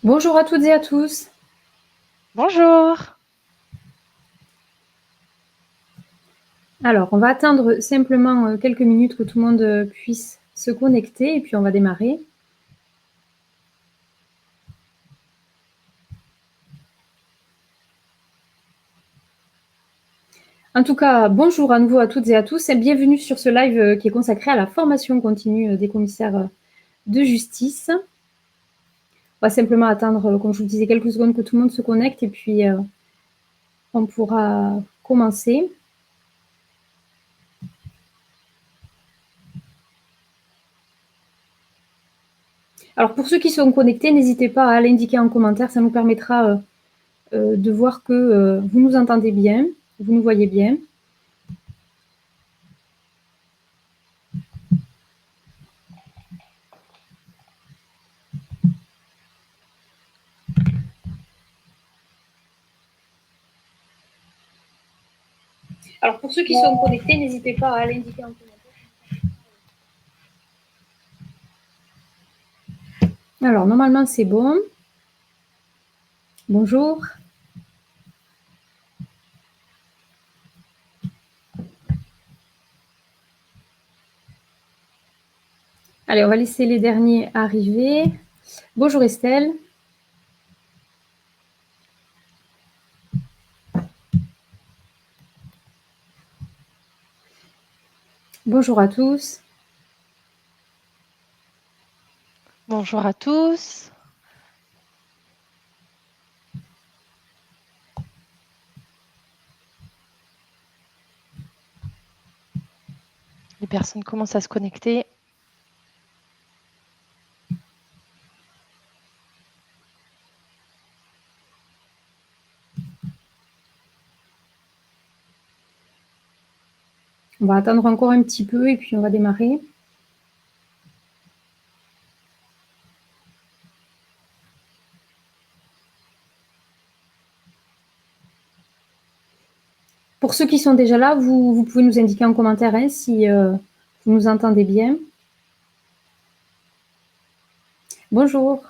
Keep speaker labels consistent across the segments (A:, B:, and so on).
A: Bonjour à toutes et à tous.
B: Bonjour.
A: Alors, on va attendre simplement quelques minutes que tout le monde puisse se connecter et puis on va démarrer. En tout cas, bonjour à nouveau à toutes et à tous et bienvenue sur ce live qui est consacré à la formation continue des commissaires de justice. On va simplement attendre, comme je vous le disais, quelques secondes que tout le monde se connecte et puis on pourra commencer. Alors, pour ceux qui sont connectés, n'hésitez pas à l'indiquer en commentaire, ça nous permettra de voir que vous nous entendez bien, vous nous voyez bien. Alors, pour ceux qui sont connectés, n'hésitez pas à l'indiquer en commentaire. Alors, normalement, c'est bon. Bonjour. Allez, on va laisser les derniers arriver. Bonjour Estelle. Bonjour à tous.
B: Bonjour à tous. Les personnes commencent à se connecter.
A: On va attendre encore un petit peu et puis on va démarrer. Pour ceux qui sont déjà là, vous pouvez nous indiquer en commentaire si vous nous entendez bien. Bonjour.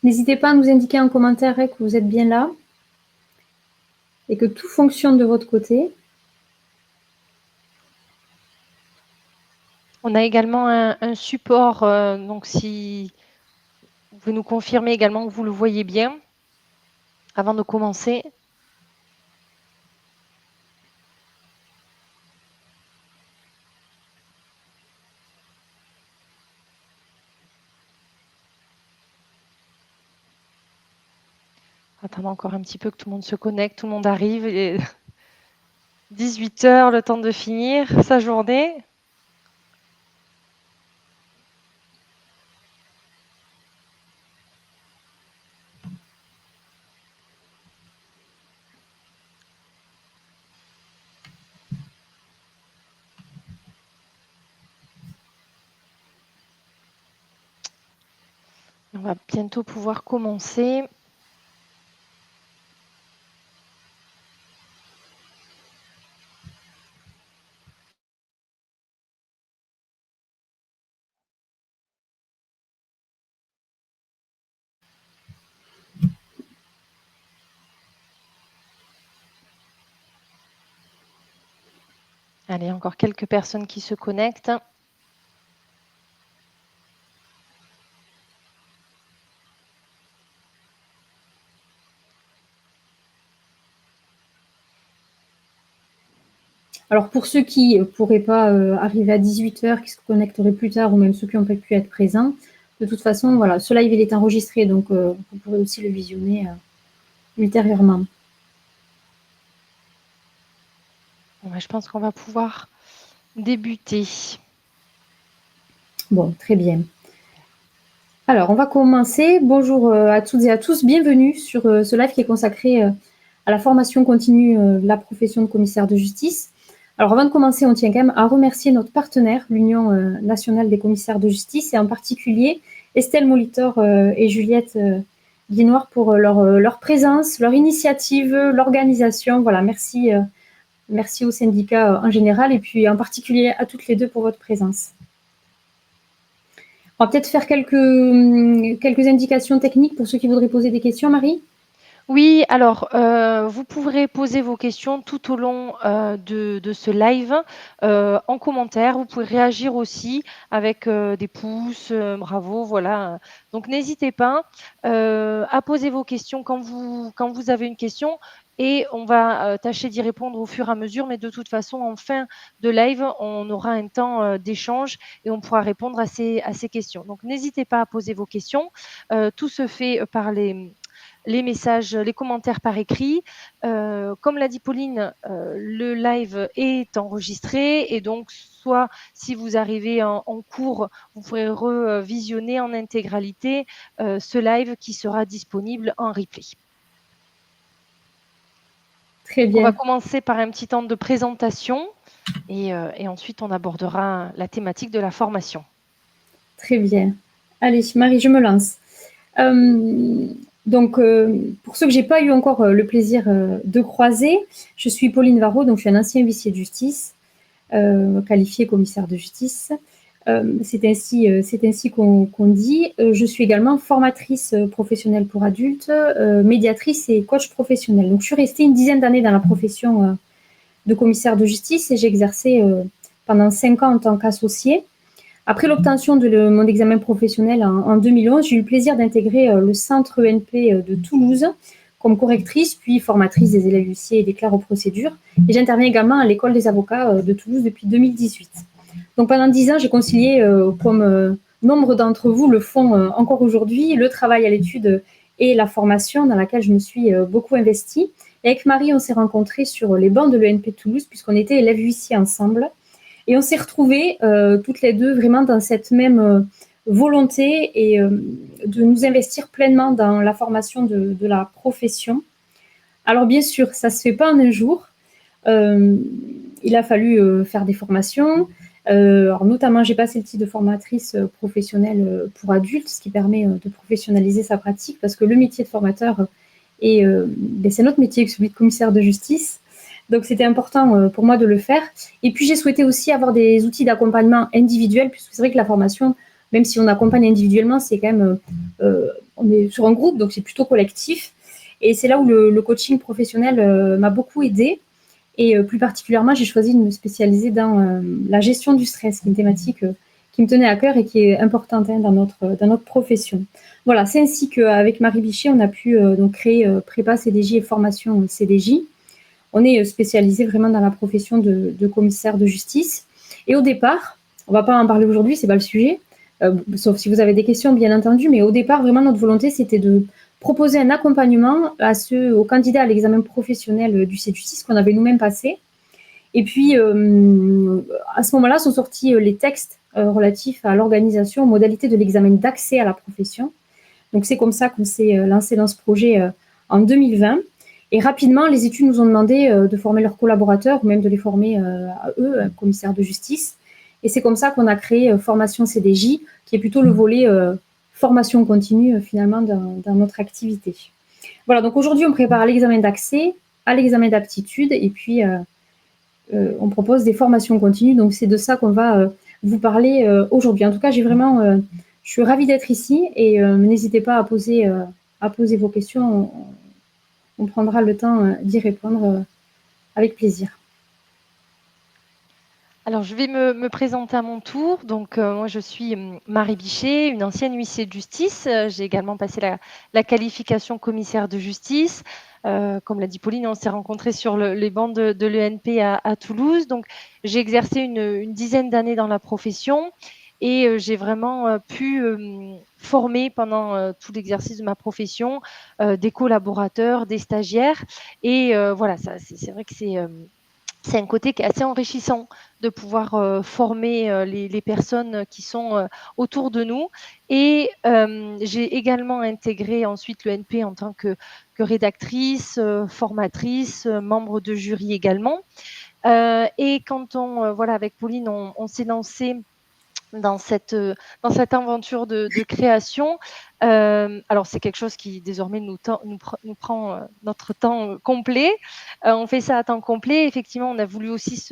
A: N'hésitez pas à nous indiquer en commentaire que vous êtes bien là et que tout fonctionne de votre côté.
B: On a également un support, donc si vous pouvez nous confirmer également que vous le voyez bien avant de commencer. Attendons encore un petit peu que tout le monde se connecte, tout le monde arrive. 18 h, le temps de finir sa journée. On va bientôt pouvoir commencer. Allez, encore quelques personnes qui se connectent.
A: Alors pour ceux qui ne pourraient pas arriver à 18 h, qui se connecteraient plus tard, ou même ceux qui n'ont pas pu être présents, de toute façon, voilà, ce live il est enregistré, donc vous pourrez aussi le visionner ultérieurement.
B: Ouais, je pense qu'on va pouvoir débuter.
A: Bon, très bien. Alors, on va commencer. Bonjour à toutes et à tous. Bienvenue sur ce live qui est consacré à la formation continue de la profession de commissaire de justice. Alors, avant de commencer, on tient quand même à remercier notre partenaire, l'Union nationale des commissaires de justice, et en particulier Estelle Molitor et Juliette Guinoir pour leur présence, leur initiative, l'organisation. Voilà, merci, merci au syndicat en général et puis en particulier à toutes les deux pour votre présence. On va peut-être faire quelques indications techniques pour ceux qui voudraient poser des questions, Marie.
B: Oui, alors, vous pourrez poser vos questions tout au long de ce live en commentaire. Vous pouvez réagir aussi avec des pouces, bravo, voilà. Donc, n'hésitez pas à poser vos questions quand vous avez une question et on va tâcher d'y répondre au fur et à mesure. Mais de toute façon, en fin de live, on aura un temps d'échange et on pourra répondre à ces questions. Donc, n'hésitez pas à poser vos questions. Tout se fait par les messages, les commentaires par écrit. Comme l'a dit Pauline, le live est enregistré et donc soit si vous arrivez en cours, vous pourrez revisionner en intégralité ce live qui sera disponible en replay.
A: Très bien.
B: On va commencer par un petit temps de présentation et ensuite on abordera la thématique de la formation.
A: Très bien. Allez, Marie, je me lance. Donc, pour ceux que j'ai pas eu encore le plaisir de croiser, je suis Pauline Varro, donc je suis un ancien huissier de justice, qualifié commissaire de justice. C'est ainsi qu'on dit. Je suis également formatrice professionnelle pour adultes, médiatrice et coach professionnel. Donc, je suis restée une dizaine d'années dans la profession de commissaire de justice et j'ai exercé pendant 5 ans en tant qu'associée. Après l'obtention de mon examen professionnel en 2011, j'ai eu le plaisir d'intégrer le centre ENP de Toulouse comme correctrice, puis formatrice des élèves huissiers et des clercs aux procédures. Et j'interviens également à l'école des avocats de Toulouse depuis 2018. Donc pendant 10 ans, j'ai concilié, comme nombre d'entre vous le font encore aujourd'hui, le travail à l'étude et la formation dans laquelle je me suis beaucoup investie. Et avec Marie, on s'est rencontrés sur les bancs de l'ENP de Toulouse puisqu'on était élèves huissiers ensemble. Et on s'est retrouvées toutes les deux vraiment dans cette même volonté et de nous investir pleinement dans la formation de la profession. Alors bien sûr, ça ne se fait pas en un jour. Il a fallu faire des formations. Alors notamment, j'ai passé le titre de formatrice professionnelle pour adultes, ce qui permet de professionnaliser sa pratique, parce que le métier de formateur, c'est notre métier que celui de commissaire de justice. Donc, c'était important pour moi de le faire. Et puis, j'ai souhaité aussi avoir des outils d'accompagnement individuel, puisque c'est vrai que la formation, même si on accompagne individuellement, c'est quand même, on est sur un groupe, donc c'est plutôt collectif. Et c'est là où le coaching professionnel m'a beaucoup aidée. Et plus particulièrement, j'ai choisi de me spécialiser dans la gestion du stress, qui est une thématique qui me tenait à cœur et qui est importante dans notre profession. Voilà, c'est ainsi qu'avec Marie Bichet, on a pu donc créer prépa CDJ et formation CDJ. On est spécialisé vraiment dans la profession de commissaire de justice. Et au départ, on ne va pas en parler aujourd'hui, ce n'est pas le sujet, sauf si vous avez des questions, bien entendu, mais au départ, vraiment, notre volonté, c'était de proposer un accompagnement aux candidats à l'examen professionnel du CJustice qu'on avait nous-mêmes passé. Et puis, à ce moment-là, sont sortis les textes relatifs à l'organisation, aux modalités de l'examen d'accès à la profession. Donc, c'est comme ça qu'on s'est lancé dans ce projet en 2020. Et rapidement, les études nous ont demandé de former leurs collaborateurs ou même de les former à eux, un commissaire de justice. Et c'est comme ça qu'on a créé Formation CDJ, qui est plutôt le volet formation continue finalement dans notre activité. Voilà, donc aujourd'hui, on prépare l'examen d'accès, à l'examen d'aptitude et puis on propose des formations continues. Donc c'est de ça qu'on va vous parler aujourd'hui. En tout cas, je suis ravie d'être ici et n'hésitez pas à poser vos questions. On prendra le temps d'y répondre avec plaisir.
B: Alors, je vais me présenter à mon tour. Donc, moi, je suis Marie Bichet, une ancienne huissier de justice. J'ai également passé la qualification commissaire de justice. Comme l'a dit Pauline, on s'est rencontrés sur les bancs de l'ENP à Toulouse. Donc, j'ai exercé une dizaine d'années dans la profession et j'ai vraiment pu former pendant tout l'exercice de ma profession des collaborateurs, des stagiaires. Et voilà, c'est vrai que c'est un côté qui est assez enrichissant de pouvoir former les personnes qui sont autour de nous. Et j'ai également intégré ensuite le NP en tant que rédactrice, formatrice, membre de jury également. Et quand voilà, avec Pauline, on s'est lancé dans cette aventure de création. Alors c'est quelque chose qui désormais nous prend notre temps complet. On fait ça à temps complet. Effectivement, on a voulu aussi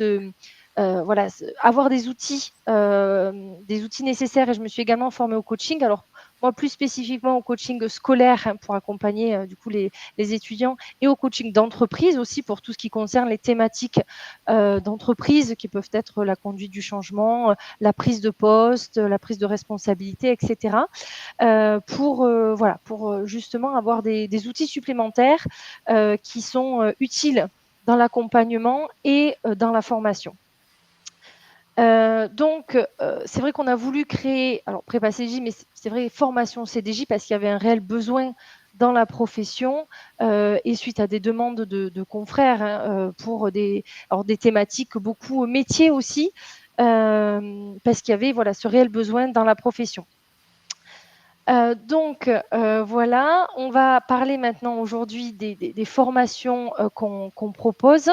B: voilà, avoir des outils nécessaires, et je me suis également formée au coaching. Alors moi, plus spécifiquement au coaching scolaire, hein, pour accompagner du coup les étudiants, et au coaching d'entreprise aussi pour tout ce qui concerne les thématiques d'entreprise, qui peuvent être la conduite du changement, la prise de poste, la prise de responsabilité, etc. Voilà, pour justement avoir des outils supplémentaires qui sont utiles dans l'accompagnement et dans la formation. Donc, c'est vrai qu'on a voulu créer, alors prépa CDJ, mais c'est vrai formation CDJ, parce qu'il y avait un réel besoin dans la profession, et suite à des demandes de confrères, hein, pour des thématiques beaucoup métiers aussi, parce qu'il y avait voilà ce réel besoin dans la profession. Donc voilà, on va parler maintenant aujourd'hui des formations qu'on propose.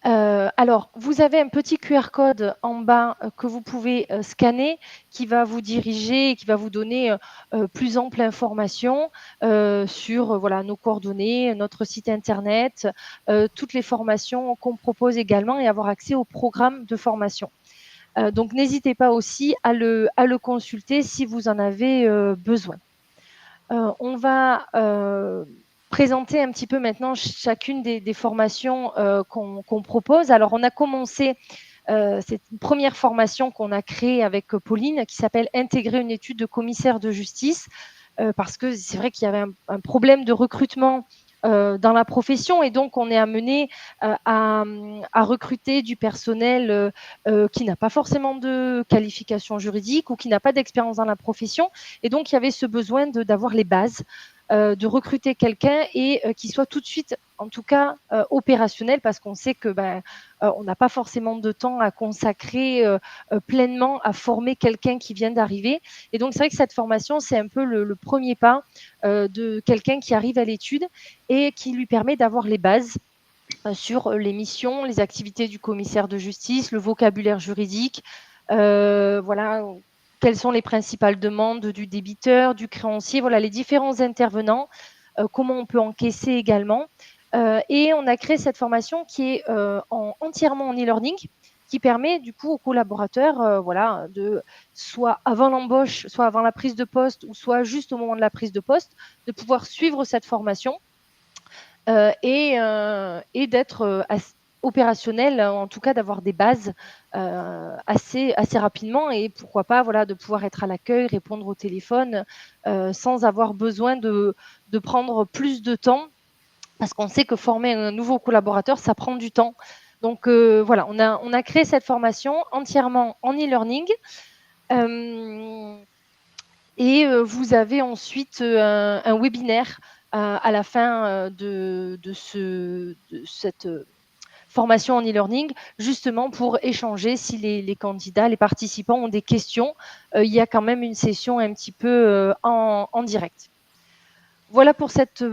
B: Alors, vous avez un petit QR code en bas que vous pouvez scanner, qui va vous diriger et qui va vous donner plus ample information sur voilà, nos coordonnées, notre site internet, toutes les formations qu'on propose également, et avoir accès au programme de formation. Donc, n'hésitez pas aussi à le consulter si vous en avez besoin. On va présenter un petit peu maintenant chacune des formations qu'on propose. Alors, on a commencé cette première formation qu'on a créée avec Pauline, qui s'appelle « Intégrer une étude de commissaire de justice », parce que c'est vrai qu'il y avait un problème de recrutement dans la profession, et donc on est amené à recruter du personnel qui n'a pas forcément de qualification juridique ou qui n'a pas d'expérience dans la profession. Et donc il y avait ce besoin d'avoir les bases, de recruter quelqu'un et qui soit tout de suite, en tout cas, opérationnel, parce qu'on sait que on n'a pas forcément de temps à consacrer pleinement à former quelqu'un qui vient d'arriver. Et donc c'est vrai que cette formation, c'est un peu le premier pas de quelqu'un qui arrive à l'étude et qui lui permet d'avoir les bases sur les missions, les activités du commissaire de justice, le vocabulaire juridique, voilà, quelles sont les principales demandes du débiteur, du créancier, voilà, les différents intervenants, comment on peut encaisser également. Et on a créé cette formation qui est entièrement en e-learning, qui permet du coup aux collaborateurs, voilà, de soit avant l'embauche, soit avant la prise de poste, ou soit juste au moment de la prise de poste, de pouvoir suivre cette formation et d'être opérationnel, en tout cas d'avoir des bases assez rapidement, et pourquoi pas voilà, de pouvoir être à l'accueil, répondre au téléphone sans avoir besoin de prendre plus de temps, parce qu'on sait que former un nouveau collaborateur, ça prend du temps. Donc voilà, on a créé cette formation entièrement en e-learning. Et vous avez ensuite un webinaire à la fin de cette formation en e-learning, justement pour échanger si les candidats, les participants ont des questions. Il y a quand même une session un petit peu en direct. Voilà pour cette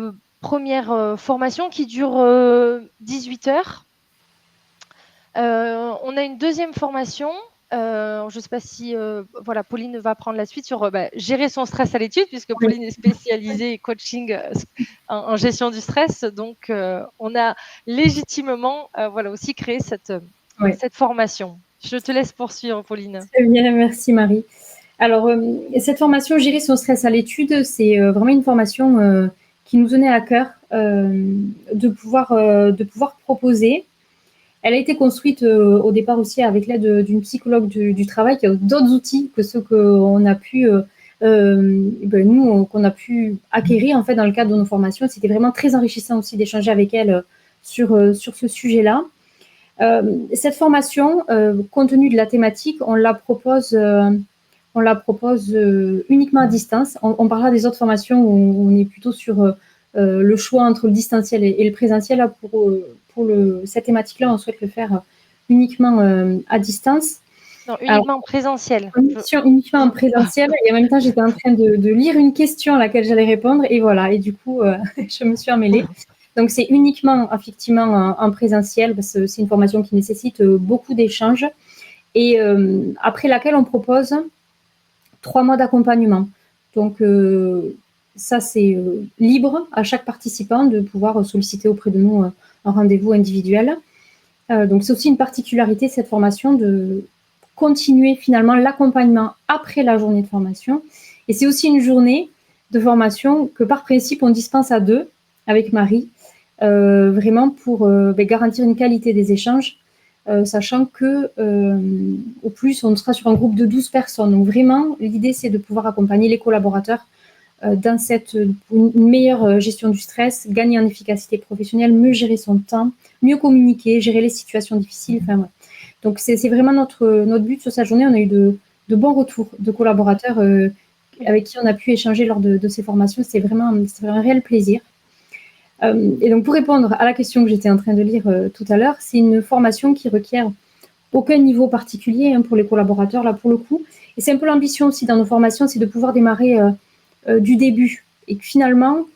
B: première formation qui dure 18 heures. On a une deuxième formation. Je ne sais pas si voilà, Pauline va prendre la suite sur gérer son stress à l'étude, puisque Pauline est spécialisée coaching en gestion du stress. Donc, on a légitimement voilà, aussi créé cette formation. Je te laisse poursuivre, Pauline.
A: Très bien, merci Marie. Alors, cette formation Gérer son stress à l'étude, c'est vraiment une formation qui nous tenait à cœur de pouvoir proposer. Elle a été construite au départ aussi avec l'aide d'une psychologue du travail qui a d'autres outils que ceux qu'on a pu, qu'on a pu acquérir en fait dans le cadre de nos formations. C'était vraiment très enrichissant aussi d'échanger avec elle sur ce sujet-là. Cette formation, compte tenu de la thématique, on la propose uniquement à distance. On parlera des autres formations où on est plutôt sur le choix entre le distanciel et le présentiel. Là, pour pour cette thématique-là, on souhaite le faire uniquement à distance.
B: Non, uniquement en présentiel.
A: Uniquement en présentiel. Et en même temps, j'étais en train de lire une question à laquelle j'allais répondre. Et voilà. Et du coup, je me suis emmêlée. Donc, c'est uniquement, effectivement, en présentiel, parce que c'est une formation qui nécessite beaucoup d'échanges. Et après laquelle on propose 3 mois d'accompagnement. Donc, ça, c'est libre à chaque participant de pouvoir solliciter auprès de nous un rendez-vous individuel. Donc, c'est aussi une particularité, cette formation, de continuer finalement l'accompagnement après la journée de formation. Et c'est aussi une journée de formation que par principe, on dispense à 2 avec Marie, vraiment pour garantir une qualité des échanges, sachant que au plus, on sera sur un groupe de 12 personnes. Donc vraiment, l'idée, c'est de pouvoir accompagner les collaborateurs dans une meilleure gestion du stress, gagner en efficacité professionnelle, mieux gérer son temps, mieux communiquer, gérer les situations difficiles. Enfin, ouais. Donc, c'est vraiment notre but sur cette journée. On a eu de bons retours de collaborateurs avec qui on a pu échanger lors de ces formations. C'est vraiment un réel plaisir. Et donc, pour répondre à la question que j'étais en train de lire tout à l'heure, c'est une formation qui requiert aucun niveau particulier pour les collaborateurs, là, pour le coup. Et c'est un peu l'ambition aussi dans nos formations, c'est de pouvoir démarrer du début. Et que finalement,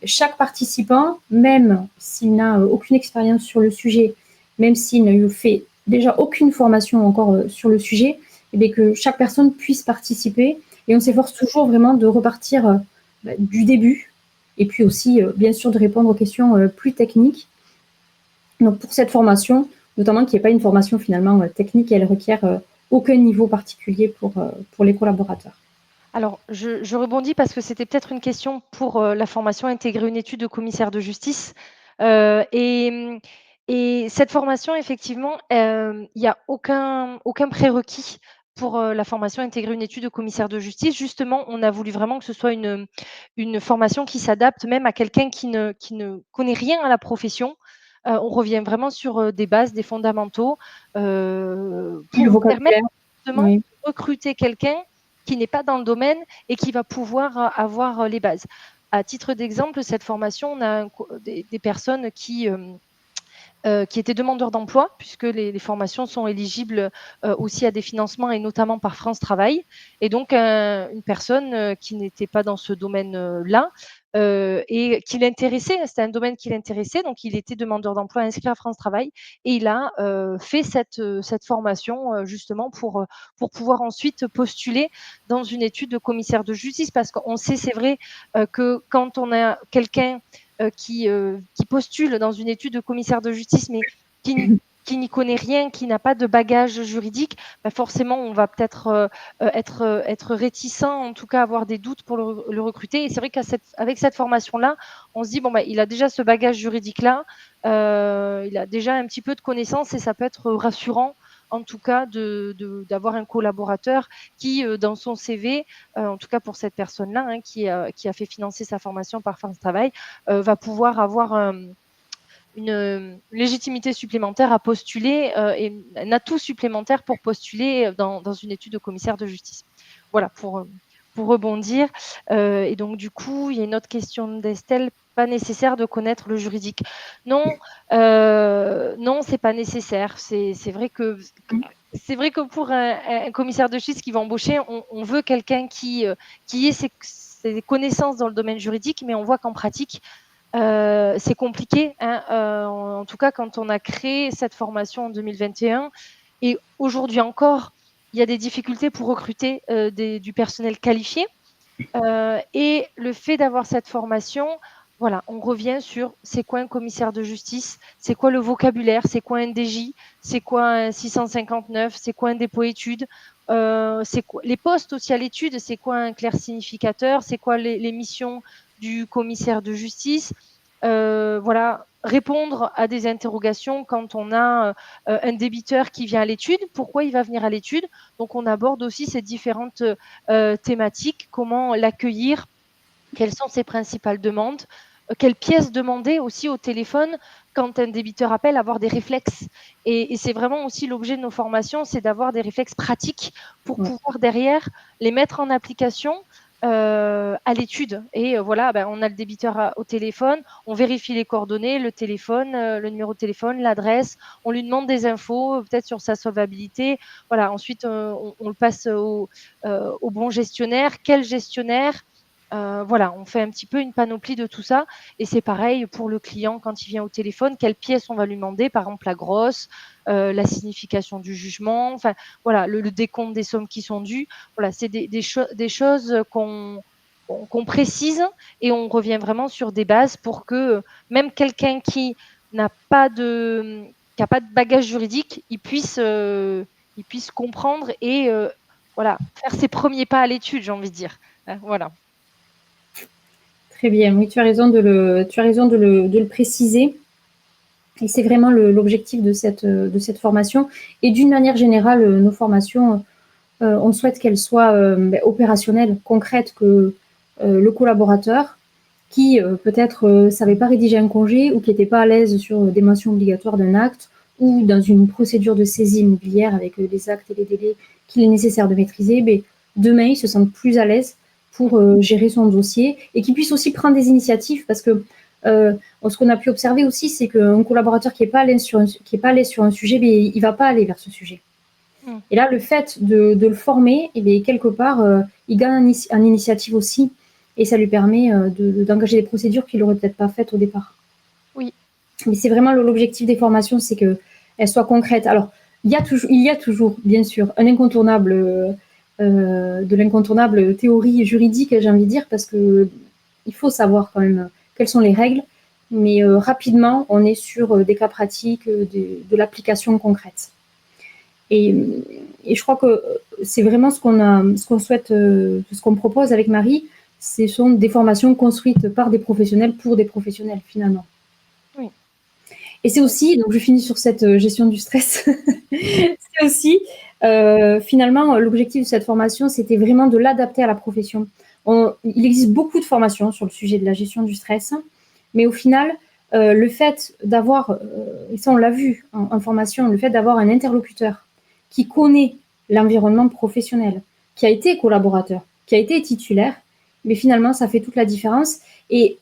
A: chaque participant, même s'il n'a aucune expérience sur le sujet, même s'il n'a eu fait déjà aucune formation encore sur le sujet, et bien que chaque personne puisse participer. Et on s'efforce toujours vraiment de repartir du début, et puis aussi, bien sûr, de répondre aux questions plus techniques. Donc, pour cette formation, notamment qui n'est pas une formation finalement technique, elle requiert aucun niveau particulier pour les collaborateurs.
B: Alors, je rebondis parce que c'était peut-être une question pour la formation intégrer une étude de commissaire de justice. Et cette formation, effectivement, il n'y a aucun prérequis pour la formation intégrer une étude de commissaire de justice. Justement, on a voulu vraiment que ce soit une formation qui s'adapte même à quelqu'un qui ne connaît rien à la profession. On revient vraiment sur des bases, des fondamentaux
A: Le
B: pour permettre
A: vocabulaire,
B: justement
A: oui.
B: de recruter quelqu'un qui n'est pas dans le domaine et qui va pouvoir avoir les bases. À titre d'exemple, cette formation, on a des personnes qui étaient demandeurs d'emploi, puisque les formations sont éligibles aussi à des financements et notamment par France Travail. Et donc, une personne qui n'était pas dans ce domaine-là et qui l'intéressait, c'était un domaine qui l'intéressait, donc il était demandeur d'emploi inscrit à France Travail et il a fait cette formation justement pour pouvoir ensuite postuler dans une étude de commissaire de justice, parce qu'on sait, c'est vrai, que quand on a quelqu'un qui postule dans une étude de commissaire de justice, mais qui n'y connaît rien, qui n'a pas de bagage juridique, bah forcément, on va peut-être être réticent, en tout cas avoir des doutes pour le recruter. Et c'est vrai qu'avec cette formation-là, on se dit, bon, bah, il a déjà ce bagage juridique-là, il a déjà un petit peu de connaissances et ça peut être rassurant en tout cas d'avoir un collaborateur qui, dans son CV, en tout cas pour cette personne-là, hein, qui a fait financer sa formation par France Travail, va pouvoir avoir une légitimité supplémentaire à postuler et un atout supplémentaire pour postuler dans une étude de commissaire de justice. Voilà, pour rebondir. Et donc, du coup, il y a une autre question d'Estelle. Pas nécessaire de connaître le juridique. Non, non, c'est pas nécessaire. C'est vrai que pour un commissaire de justice qui va embaucher, on veut quelqu'un qui ait ses connaissances dans le domaine juridique, mais on voit qu'en pratique, c'est compliqué, hein, en tout cas quand on a créé cette formation en 2021 et aujourd'hui encore, il y a des difficultés pour recruter du personnel qualifié. Et le fait d'avoir cette formation, voilà, on revient sur c'est quoi un commissaire de justice, c'est quoi le vocabulaire, c'est quoi un DJ, c'est quoi un 659, c'est quoi un dépôt étude, c'est quoi les postes aussi à l'étude, c'est quoi un clerc significateur, c'est quoi les missions du commissaire de justice. Voilà, répondre à des interrogations quand on a un débiteur qui vient à l'étude, pourquoi il va venir à l'étude. Donc on aborde aussi ces différentes thématiques, comment l'accueillir, quelles sont ses principales demandes, quelles pièces demander aussi au téléphone quand un débiteur appelle, avoir des réflexes. Et c'est vraiment aussi l'objet de nos formations, c'est d'avoir des réflexes pratiques pour pouvoir derrière les mettre en application à l'étude. Et voilà, on a le débiteur au téléphone, on vérifie les coordonnées, le téléphone, le numéro de téléphone, l'adresse, on lui demande des infos, peut-être sur sa solvabilité. Voilà, ensuite, on le passe au bon gestionnaire. Quel gestionnaire? Voilà, on fait un petit peu une panoplie de tout ça. Et c'est pareil pour le client quand il vient au téléphone, quelle pièce on va lui demander, par exemple la grosse, la signification du jugement, enfin voilà, le décompte des sommes qui sont dues. Voilà, c'est des choses qu'on précise, et on revient vraiment sur des bases pour que même quelqu'un qui n'a pas de bagage juridique, il puisse comprendre et voilà, faire ses premiers pas à l'étude, j'ai envie de dire. Voilà.
A: Très bien, oui, tu as raison de le préciser. Et c'est vraiment l'objectif de cette formation. Et d'une manière générale, nos formations, on souhaite qu'elles soient opérationnelles, concrètes, que le collaborateur qui peut-être ne savait pas rédiger un congé ou qui n'était pas à l'aise sur des mentions obligatoires d'un acte ou dans une procédure de saisie immobilière avec les actes et les délais qu'il est nécessaire de maîtriser, mais demain, il se sente plus à l'aise pour gérer son dossier et qu'il puisse aussi prendre des initiatives parce que ce qu'on a pu observer aussi, c'est qu'un collaborateur qui n'est pas à l'aise sur un sujet, mais il ne va pas aller vers ce sujet. Et là, le fait de le former, quelque part, il gagne en initiative aussi et ça lui permet d'engager des procédures qu'il n'aurait peut-être pas faites au départ.
B: Oui.
A: Mais c'est vraiment l'objectif des formations, c'est qu'elles soient concrètes. Alors, il y a toujours, bien sûr, un incontournable, de l'incontournable théorie juridique, j'ai envie de dire, parce que il faut savoir quand même quelles sont les règles, mais rapidement, on est sur des cas pratiques, de l'application concrète. Et je crois que c'est vraiment ce qu'on souhaite, ce qu'on propose avec Marie, ce sont des formations construites par des professionnels pour des professionnels finalement.
B: Oui.
A: Et c'est aussi, donc je finis sur cette gestion du stress, c'est aussi finalement l'objectif de cette formation, c'était vraiment de l'adapter à la profession. Il existe beaucoup de formations sur le sujet de la gestion du stress, mais au final, le fait d'avoir, et ça on l'a vu en formation, le fait d'avoir un interlocuteur qui connaît l'environnement professionnel, qui a été collaborateur, qui a été titulaire, mais finalement, ça fait toute la différence. Et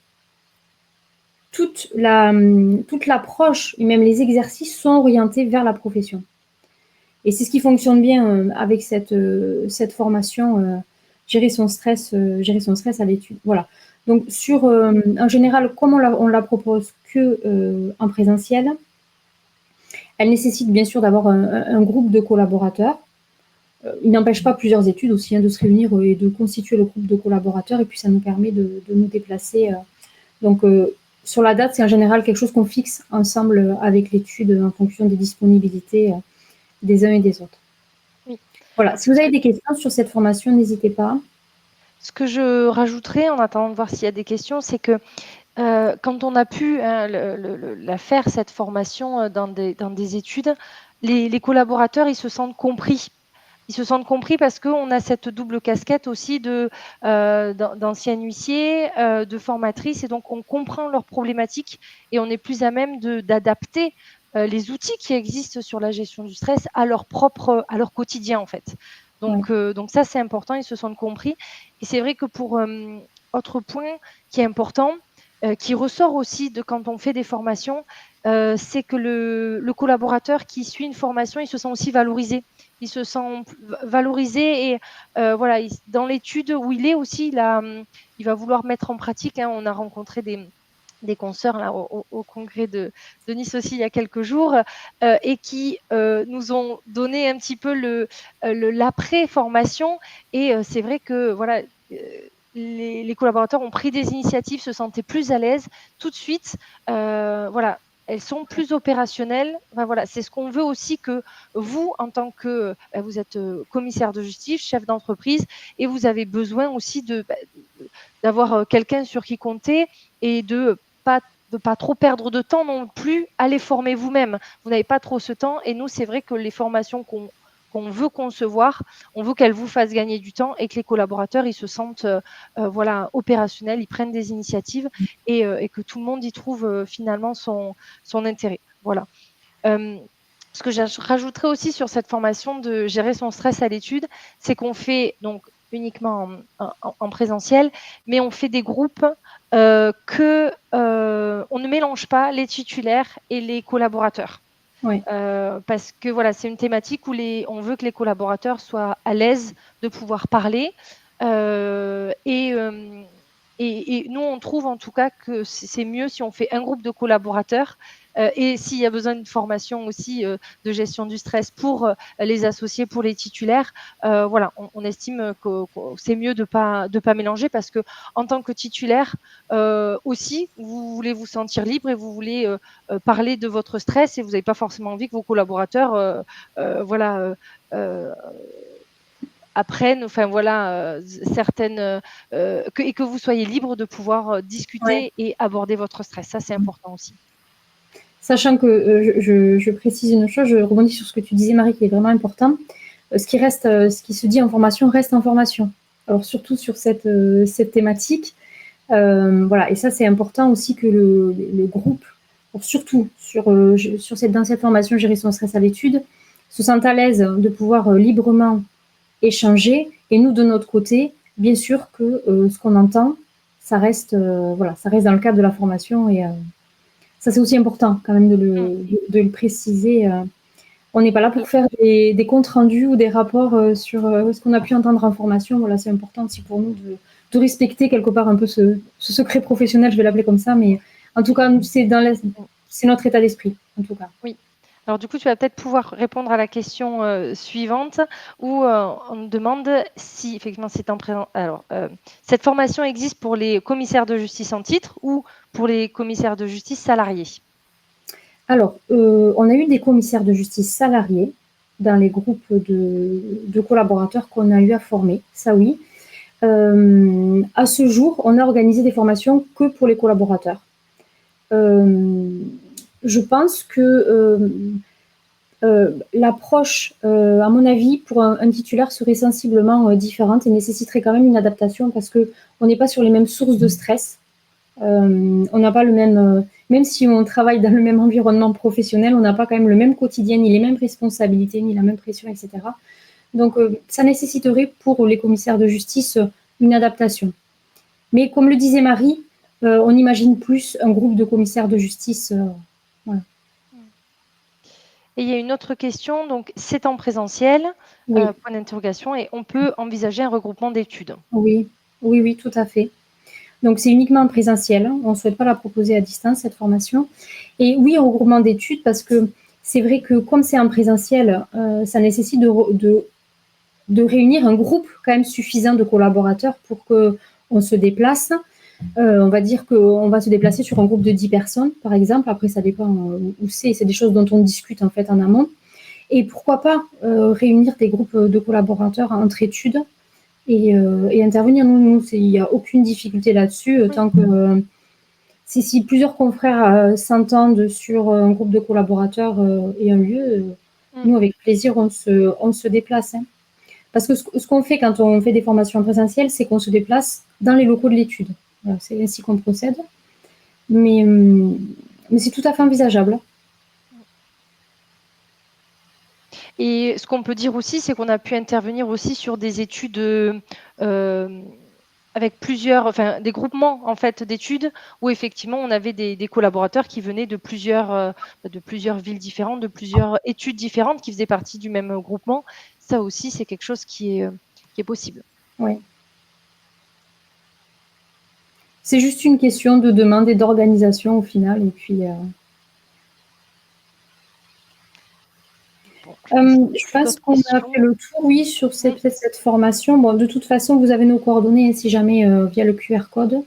A: toute l'approche et même les exercices sont orientés vers la profession. Et c'est ce qui fonctionne bien avec cette formation, gérer son stress à l'étude. Voilà. Donc, en général, comme on la propose que en présentiel, elle nécessite bien sûr d'avoir un groupe de collaborateurs. Il n'empêche pas plusieurs études aussi de se réunir et de constituer le groupe de collaborateurs, et puis ça nous permet de nous déplacer. Donc, sur la date, c'est en général quelque chose qu'on fixe ensemble avec l'étude en fonction des disponibilités des uns et des autres.
B: Oui.
A: Voilà, si vous avez des questions sur cette formation, n'hésitez pas.
B: Ce que je rajouterais, en attendant de voir s'il y a des questions, c'est que quand on a pu la faire, cette formation, dans des études, les collaborateurs, ils se sentent compris. Ils se sentent compris parce qu'on a cette double casquette aussi d'ancienne huissier, de formatrice, et donc on comprend leurs problématiques et on est plus à même d'adapter les outils qui existent sur la gestion du stress à leur quotidien en fait. Donc, donc ça, c'est important, ils se sentent compris. Et c'est vrai que pour autre point qui est important, qui ressort aussi de quand on fait des formations, c'est que le collaborateur qui suit une formation, il se sent aussi valorisé. Il se sent valorisé et voilà, dans l'étude où il est aussi, il va vouloir mettre en pratique. On a rencontré des consoeurs là, au congrès de Nice aussi il y a quelques jours et qui nous ont donné un petit peu l'après-formation. Et c'est vrai que voilà, les collaborateurs ont pris des initiatives, se sentaient plus à l'aise tout de suite. Voilà, elles sont plus opérationnelles. Enfin, voilà, c'est ce qu'on veut aussi, que vous, en tant que vous êtes commissaire de justice, chef d'entreprise, et vous avez besoin aussi d'avoir quelqu'un sur qui compter et de pas trop perdre de temps non plus à les former vous-même. Vous n'avez pas trop ce temps, et nous, c'est vrai que les formations qu'on veut concevoir, on veut qu'elles vous fassent gagner du temps et que les collaborateurs, ils se sentent voilà, opérationnels, ils prennent des initiatives et que tout le monde y trouve finalement son intérêt. Voilà. Ce que je rajouterais aussi sur cette formation de gérer son stress à l'étude, c'est qu'on fait donc uniquement en présentiel, mais on fait des groupes on ne mélange pas les titulaires et les collaborateurs.
A: Ouais.
B: Parce que voilà, c'est une thématique où on veut que les collaborateurs soient à l'aise de pouvoir parler. Et nous, on trouve en tout cas que c'est mieux si on fait un groupe de collaborateurs et s'il y a besoin de formation aussi de gestion du stress pour les associés, pour les titulaires, voilà, on estime que c'est mieux de pas mélanger parce que en tant que titulaire aussi, vous voulez vous sentir libre et vous voulez parler de votre stress et vous n'avez pas forcément envie que vos collaborateurs apprennent, enfin voilà, certaines et que vous soyez libre de pouvoir discuter et aborder votre stress. Ça, c'est important aussi.
A: Sachant que je précise une chose, je rebondis sur ce que tu disais, Marie, qui est vraiment important. Ce qui se dit en formation reste en formation. Alors surtout sur cette thématique, voilà. Et ça, c'est important aussi que le groupe, surtout dans cette formation gérer son stress à l'étude, se sente à l'aise de pouvoir librement échanger. Et nous, de notre côté, bien sûr que ce qu'on entend, ça reste dans le cadre de la formation. Et ça, c'est aussi important quand même de le préciser. On n'est pas là pour faire des comptes rendus ou des rapports sur ce qu'on a pu entendre en formation. Voilà, c'est important aussi pour nous de respecter quelque part un peu ce secret professionnel, je vais l'appeler comme ça. Mais en tout cas, c'est notre état d'esprit, en tout cas.
B: Oui. Alors du coup, tu vas peut-être pouvoir répondre à la question suivante où on me demande si effectivement c'est en présent. Alors, cette formation existe pour les commissaires de justice en titre ou pour les commissaires de justice salariés?
A: Alors, on a eu des commissaires de justice salariés dans les groupes de collaborateurs qu'on a eu à former, ça oui. À ce jour, on a organisé des formations que pour les collaborateurs. Je pense que l'approche, à mon avis, pour un titulaire serait sensiblement différente et nécessiterait quand même une adaptation parce qu'on n'est pas sur les mêmes sources de stress. On n'a pas le même, même si on travaille dans le même environnement professionnel, on n'a pas quand même le même quotidien, ni les mêmes responsabilités, ni la même pression, etc. Donc, ça nécessiterait pour les commissaires de justice une adaptation. Mais comme le disait Marie, on imagine plus un groupe de commissaires de justice. Voilà.
B: Et il y a une autre question, donc c'est en présentiel,
A: Oui.
B: point d'interrogation, et on peut envisager un regroupement d'études.
A: Oui, oui, oui, tout à fait. Donc, c'est uniquement en présentiel. On ne souhaite pas la proposer à distance, cette formation. Et oui, un regroupement d'études, parce que c'est vrai que comme c'est en présentiel, ça nécessite de réunir un groupe quand même suffisant de collaborateurs pour qu'on se déplace. On va dire qu'on va se déplacer sur un groupe de 10 personnes, par exemple. Après, ça dépend où c'est. C'est des choses dont on discute en fait en amont. Et pourquoi pas réunir des groupes de collaborateurs entre études et intervenir. Nous, il n'y a aucune difficulté là-dessus, tant que si plusieurs confrères s'entendent sur un groupe de collaborateurs et un lieu, nous, avec plaisir, on se déplace. Hein. Parce que ce qu'on fait quand on fait des formations en présentiel, c'est qu'on se déplace dans les locaux de l'étude. Voilà, c'est ainsi qu'on procède. Mais c'est tout à fait envisageable.
B: Et ce qu'on peut dire aussi, c'est qu'on a pu intervenir aussi sur des études avec plusieurs, enfin des groupements en fait d'études où effectivement on avait des collaborateurs qui venaient de plusieurs villes différentes, de plusieurs études différentes qui faisaient partie du même groupement. Ça aussi, c'est quelque chose qui est possible.
A: Oui. C'est juste une question de demande et d'organisation au final. Et puis, je pense qu'on a fait le tour, oui, sur cette formation. Bon, de toute façon, vous avez nos coordonnées, si jamais, via le QR code.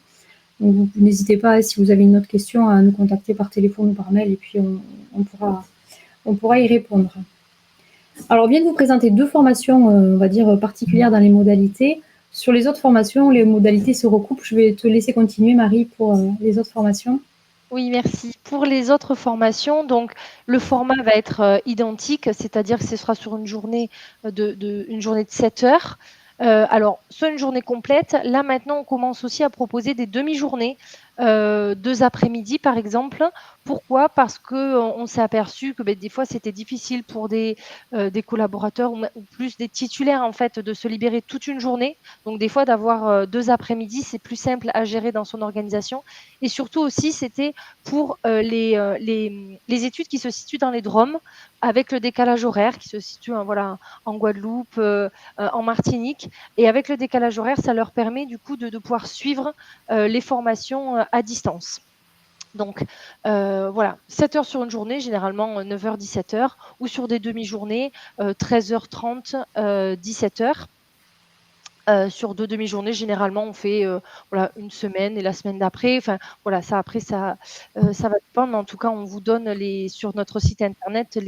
A: Donc, n'hésitez pas, si vous avez une autre question, à nous contacter par téléphone ou par mail, et puis on pourra y répondre. Alors, on vient de vous présenter 2 formations, on va dire, particulières dans les modalités. Sur les autres formations, les modalités se recoupent. Je vais te laisser continuer, Marie, pour les autres formations.
B: Oui, merci. Pour les autres formations, donc le format va être identique, c'est-à-dire que ce sera sur une journée une journée de 7 heures. Alors, soit une journée complète. Là, maintenant, on commence aussi à proposer des demi-journées 2 après-midi, par exemple. Pourquoi? Parce qu'on s'est aperçu que, des fois, c'était difficile pour des collaborateurs ou plus des titulaires, en fait, de se libérer toute une journée. Donc des fois, d'avoir, 2 après-midi, c'est plus simple à gérer dans son organisation et surtout aussi, c'était pour, les études qui se situent dans les DROM avec le décalage horaire qui se situe, voilà, en Guadeloupe, en Martinique et avec le décalage horaire, ça leur permet du coup de pouvoir suivre, les formations, à distance. Donc voilà, 7 heures sur une journée, généralement 9h-17 heures ou sur des demi-journées, 13h30, 17 heures. Sur 2 demi-journées, généralement, on fait, voilà, 1 semaine et la semaine d'après. Enfin, voilà, ça après ça va dépendre, mais en tout cas, on vous donne sur notre site internet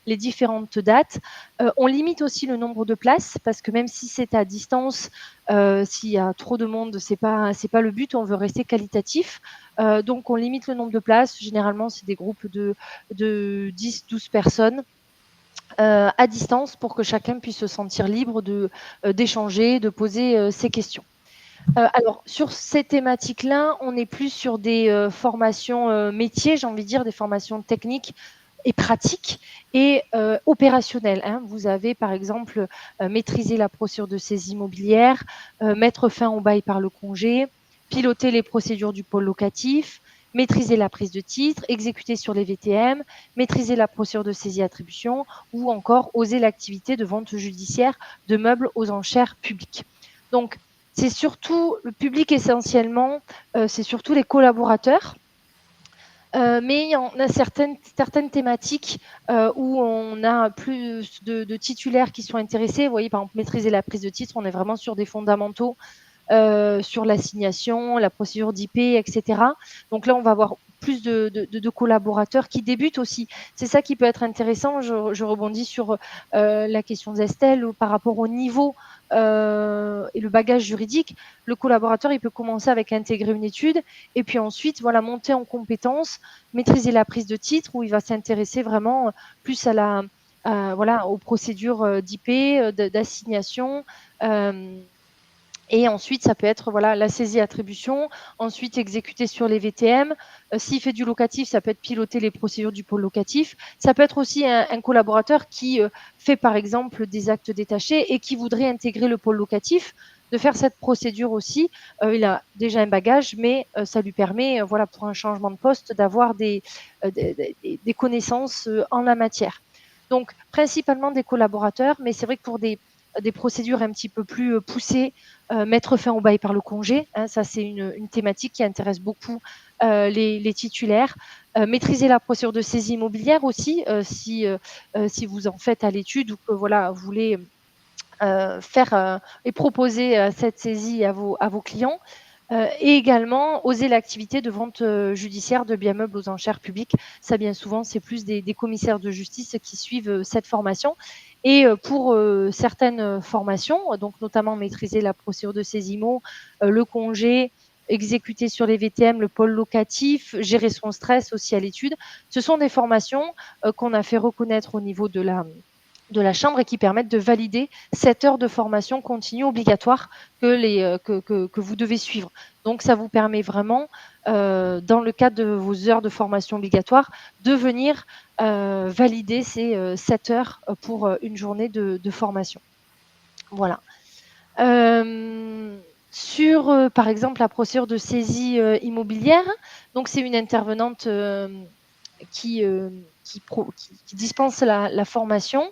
B: les différentes dates. On limite aussi le nombre de places parce que même si c'est à distance, s'il y a trop de monde, c'est pas le but, on veut rester qualitatif. Donc on limite le nombre de places. Généralement, c'est des groupes de 10-12 personnes à distance pour que chacun puisse se sentir libre d'échanger, de poser ses questions. Alors sur ces thématiques-là, on est plus sur des formations métiers, j'ai envie de dire, des formations techniques et pratiques et opérationnelles, hein. Vous avez par exemple maîtriser la procédure de saisie immobilière, mettre fin au bail par le congé, piloter les procédures du pôle locatif, maîtriser la prise de titre, exécuter sur les VTM, maîtriser la procédure de saisie-attribution ou encore oser l'activité de vente judiciaire de meubles aux enchères publiques. Donc, c'est surtout le public essentiellement, c'est surtout les collaborateurs. Mais il y en a certaines thématiques où on a plus de titulaires qui sont intéressés. Vous voyez, par exemple, maîtriser la prise de titre, on est vraiment sur des fondamentaux sur l'assignation, la procédure d'IP, etc. Donc là, on va avoir plus de collaborateurs qui débutent aussi. C'est ça qui peut être intéressant. Je rebondis sur la question d'Estelle par rapport au niveau et le bagage juridique. Le collaborateur, il peut commencer avec intégrer une étude et puis ensuite, voilà, monter en compétences, maîtriser la prise de titre où il va s'intéresser vraiment plus voilà, aux procédures d'IP, d'assignation. Et ensuite, ça peut être voilà, la saisie-attribution, ensuite exécuter sur les VTM. S'il fait du locatif, ça peut être piloter les procédures du pôle locatif. Ça peut être aussi un collaborateur qui fait par exemple des actes détachés et qui voudrait intégrer le pôle locatif, de faire cette procédure aussi. Il a déjà un bagage, mais ça lui permet, voilà, pour un changement de poste, d'avoir des connaissances en la matière. Donc, principalement des collaborateurs, mais c'est vrai que pour des procédures un petit peu plus poussées, mettre fin au bail par le congé, hein, ça c'est une thématique qui intéresse beaucoup les titulaires. Maîtriser la procédure de saisie immobilière aussi, si vous en faites à l'étude ou que voilà, vous voulez faire et proposer cette saisie à vos clients. Et également oser l'activité de vente judiciaire de biens meubles aux enchères publiques. Ça, bien souvent, c'est plus des commissaires de justice qui suivent cette formation. Et pour certaines formations, donc notamment maîtriser la procédure de saisie IMO, le congé, exécuter sur les VTM, le pôle locatif, gérer son stress aussi à l'étude, ce sont des formations qu'on a fait reconnaître au niveau de la Chambre et qui permettent de valider 7 heures de formation continue obligatoire que vous devez suivre. Donc, ça vous permet vraiment, dans le cadre de vos heures de formation obligatoire, de venir valider ces 7 heures pour une journée de formation. Voilà. Sur, par exemple, la procédure de saisie immobilière, donc c'est une intervenante qui dispense la formation.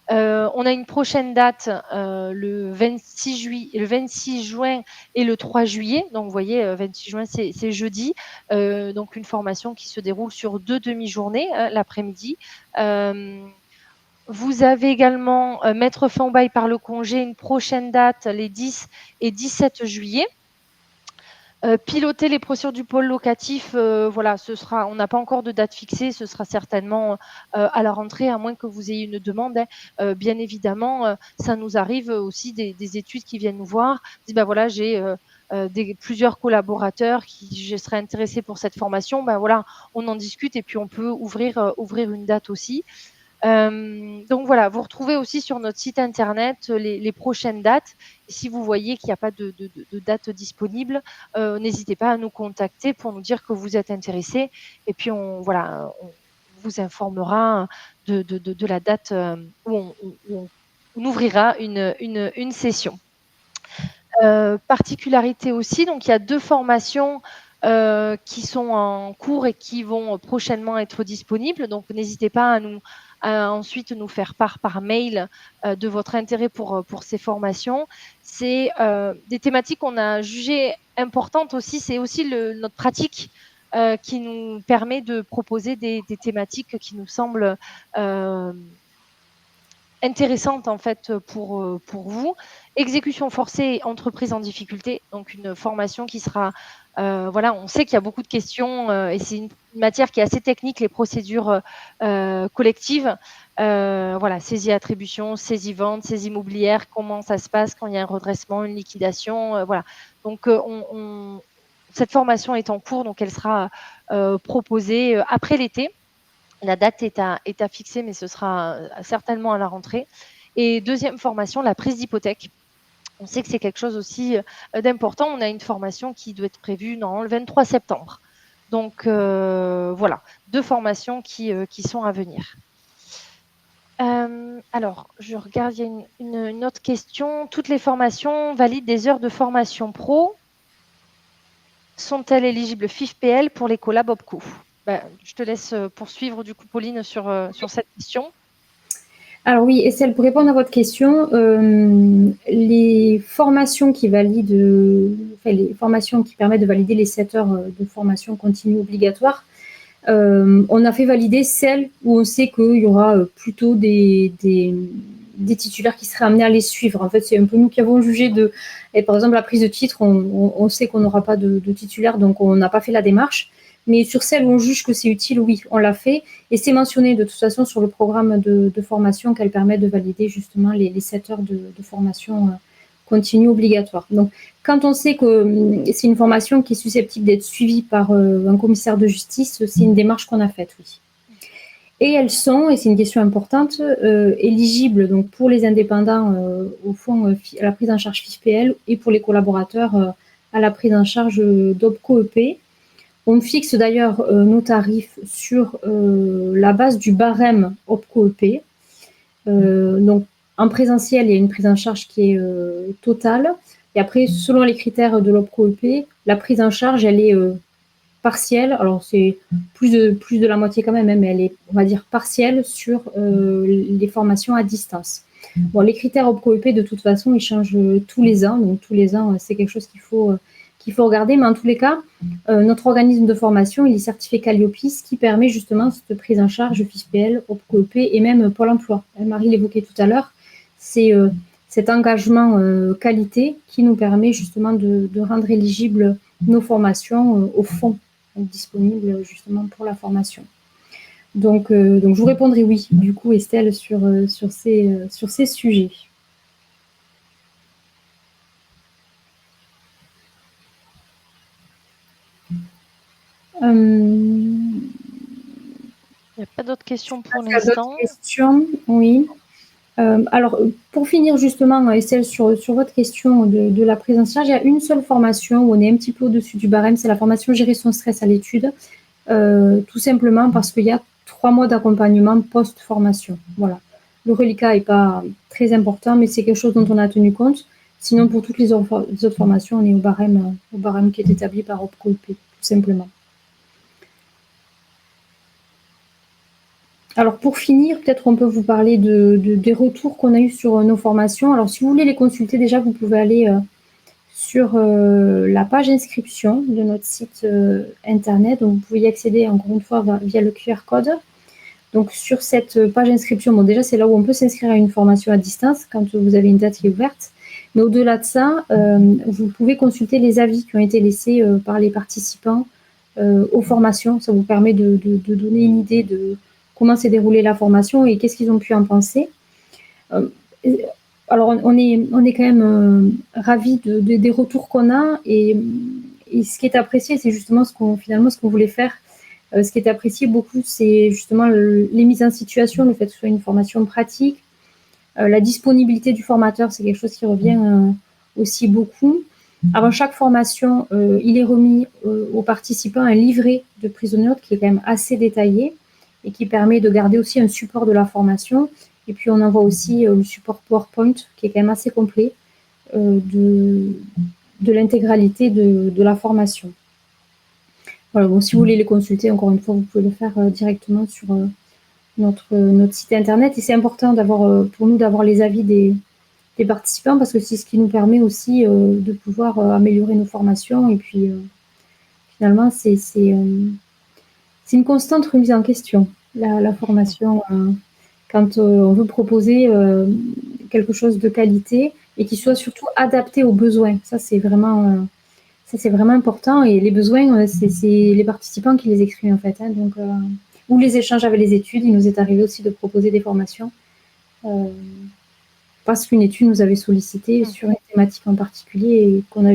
B: On a une prochaine date le 26 juin et le 3 juillet. Donc, vous voyez, 26 juin, c'est jeudi. Donc, une formation qui se déroule sur 2 demi-journées, l'après-midi. Vous avez également mettre fin au bail par le congé, une prochaine date, les 10 et 17 juillet. Piloter les procédures du pôle locatif, voilà, on n'a pas encore de date fixée, ce sera certainement à la rentrée, à moins que vous ayez une demande, hein. Bien évidemment, ça nous arrive aussi des études qui viennent nous voir, disent voilà, j'ai plusieurs collaborateurs je serais intéressé pour cette formation. Voilà, on en discute et puis on peut ouvrir une date aussi. Donc voilà, vous retrouvez aussi sur notre site internet les prochaines dates. Si vous voyez qu'il n'y a pas de date disponible, n'hésitez pas à nous contacter pour nous dire que vous êtes intéressé. Et puis on vous informera de la date où on ouvrira une session. Particularité aussi, donc il y a 2 formations qui sont en cours et qui vont prochainement être disponibles. Donc n'hésitez pas à ensuite nous faire part par mail de votre intérêt pour ces formations. C'est des thématiques qu'on a jugées importantes aussi. C'est aussi notre pratique qui nous permet de proposer des thématiques qui nous semblent intéressante en fait pour vous. Exécution forcée et entreprise en difficulté, donc une formation qui sera voilà, on sait qu'il y a beaucoup de questions et c'est une matière qui est assez technique, les procédures collectives. Voilà, saisie attribution, saisie vente, saisie immobilière, comment ça se passe quand il y a un redressement, une liquidation, voilà. Donc cette formation est en cours, donc elle sera proposée après l'été. La date est à fixer, mais ce sera certainement à la rentrée. Et deuxième formation, la prise d'hypothèque. On sait que c'est quelque chose aussi d'important. On a une formation qui doit être prévue le 23 septembre. Donc voilà, 2 formations qui sont à venir. Alors, je regarde, il y a une autre question. Toutes les formations valident des heures de formation pro. Sont-elles éligibles FIFPL pour les collabs OPCO? Je te laisse poursuivre du coup, Pauline, sur cette question.
A: Alors oui, Estelle, pour répondre à votre question, les formations qui les formations qui permettent de valider les 7 heures de formation continue obligatoire, on a fait valider celles où on sait qu'il y aura plutôt des titulaires qui seraient amenés à les suivre. En fait, c'est un peu nous qui avons jugé et par exemple, la prise de titre, on sait qu'on n'aura pas de titulaire, donc on n'a pas fait la démarche. Mais sur celles où on juge que c'est utile, oui, on l'a fait. Et c'est mentionné de toute façon sur le programme de formation qu'elle permet de valider justement les 7 heures de formation continue obligatoire. Donc, quand on sait que c'est une formation qui est susceptible d'être suivie par un commissaire de justice, c'est une démarche qu'on a faite, oui. Et elles sont, et c'est une question importante, éligibles donc pour les indépendants au fond à la prise en charge FIFPL et pour les collaborateurs à la prise en charge d'OPCO-EP. On fixe d'ailleurs nos tarifs sur la base du barème OPCO-EP. Donc, en présentiel, il y a une prise en charge qui est totale. Et après, selon les critères de l'OPCO-EP, la prise en charge, elle est partielle. Alors, c'est plus de la moitié quand même, mais elle est, on va dire, partielle sur les formations à distance. Bon, les critères OPCO-EP, de toute façon, ils changent tous les ans. Donc, tous les ans, c'est quelque chose qu'il faut regarder. Mais en tous les cas, notre organisme de formation, il est certifié Calliope, ce qui permet justement cette prise en charge FIFPL, OPCO-EP et même Pôle emploi. Marie l'évoquait tout à l'heure. C'est cet engagement qualité qui nous permet justement de rendre éligibles nos formations au fonds disponibles justement pour la formation. Donc je vous répondrai oui, du coup, Estelle, sur ces sujets.
B: Il n'y a pas d'autres questions pour l'instant.
A: D'autres questions, oui. Alors, pour finir justement, Estelle, sur votre question de la prise en charge, il y a une seule formation où on est un petit peu au-dessus du barème, c'est la formation Gérer son stress à l'étude, tout simplement parce qu'il y a 3 mois d'accompagnement post-formation. Voilà. Le reliquat n'est pas très important, mais c'est quelque chose dont on a tenu compte. Sinon, pour toutes les autres formations, on est au barème qui est établi par OPCO-EP, tout simplement. Alors, pour finir, peut-être on peut vous parler des retours qu'on a eus sur nos formations. Alors, si vous voulez les consulter, déjà, vous pouvez aller sur la page inscription de notre site internet. Donc, vous pouvez y accéder encore une fois via le QR code. Donc, sur cette page inscription, bon, déjà, c'est là où on peut s'inscrire à une formation à distance quand vous avez une date qui est ouverte. Mais au-delà de ça, vous pouvez consulter les avis qui ont été laissés par les participants aux formations. Ça vous permet de donner une idée de comment s'est déroulée la formation et qu'est-ce qu'ils ont pu en penser. Alors, on est quand même ravis des retours qu'on a et ce qui est apprécié, c'est justement ce qu'on voulait faire. Ce qui est apprécié beaucoup, c'est justement les mises en situation, le fait que ce soit une formation pratique. La disponibilité du formateur, c'est quelque chose qui revient aussi beaucoup. Avant chaque formation, il est remis aux participants un livret de prise de notes qui est quand même assez détaillé et qui permet de garder aussi un support de la formation. Et puis on envoie aussi le support PowerPoint qui est quand même assez complet de l'intégralité de la formation. Voilà, bon, si vous voulez les consulter, encore une fois, vous pouvez le faire directement sur notre site internet. Et c'est important pour nous d'avoir les avis des participants parce que c'est ce qui nous permet aussi de pouvoir améliorer nos formations. Et puis, finalement, c'est une constante remise en question, la formation, quand on veut proposer quelque chose de qualité et qui soit surtout adapté aux besoins. Ça, c'est vraiment important. Et les besoins, c'est les participants qui les expriment, en fait. Hein. Donc, ou les échanges avec les études. Il nous est arrivé aussi de proposer des formations parce qu'une étude nous avait sollicité sur une thématique en particulier et qu'on a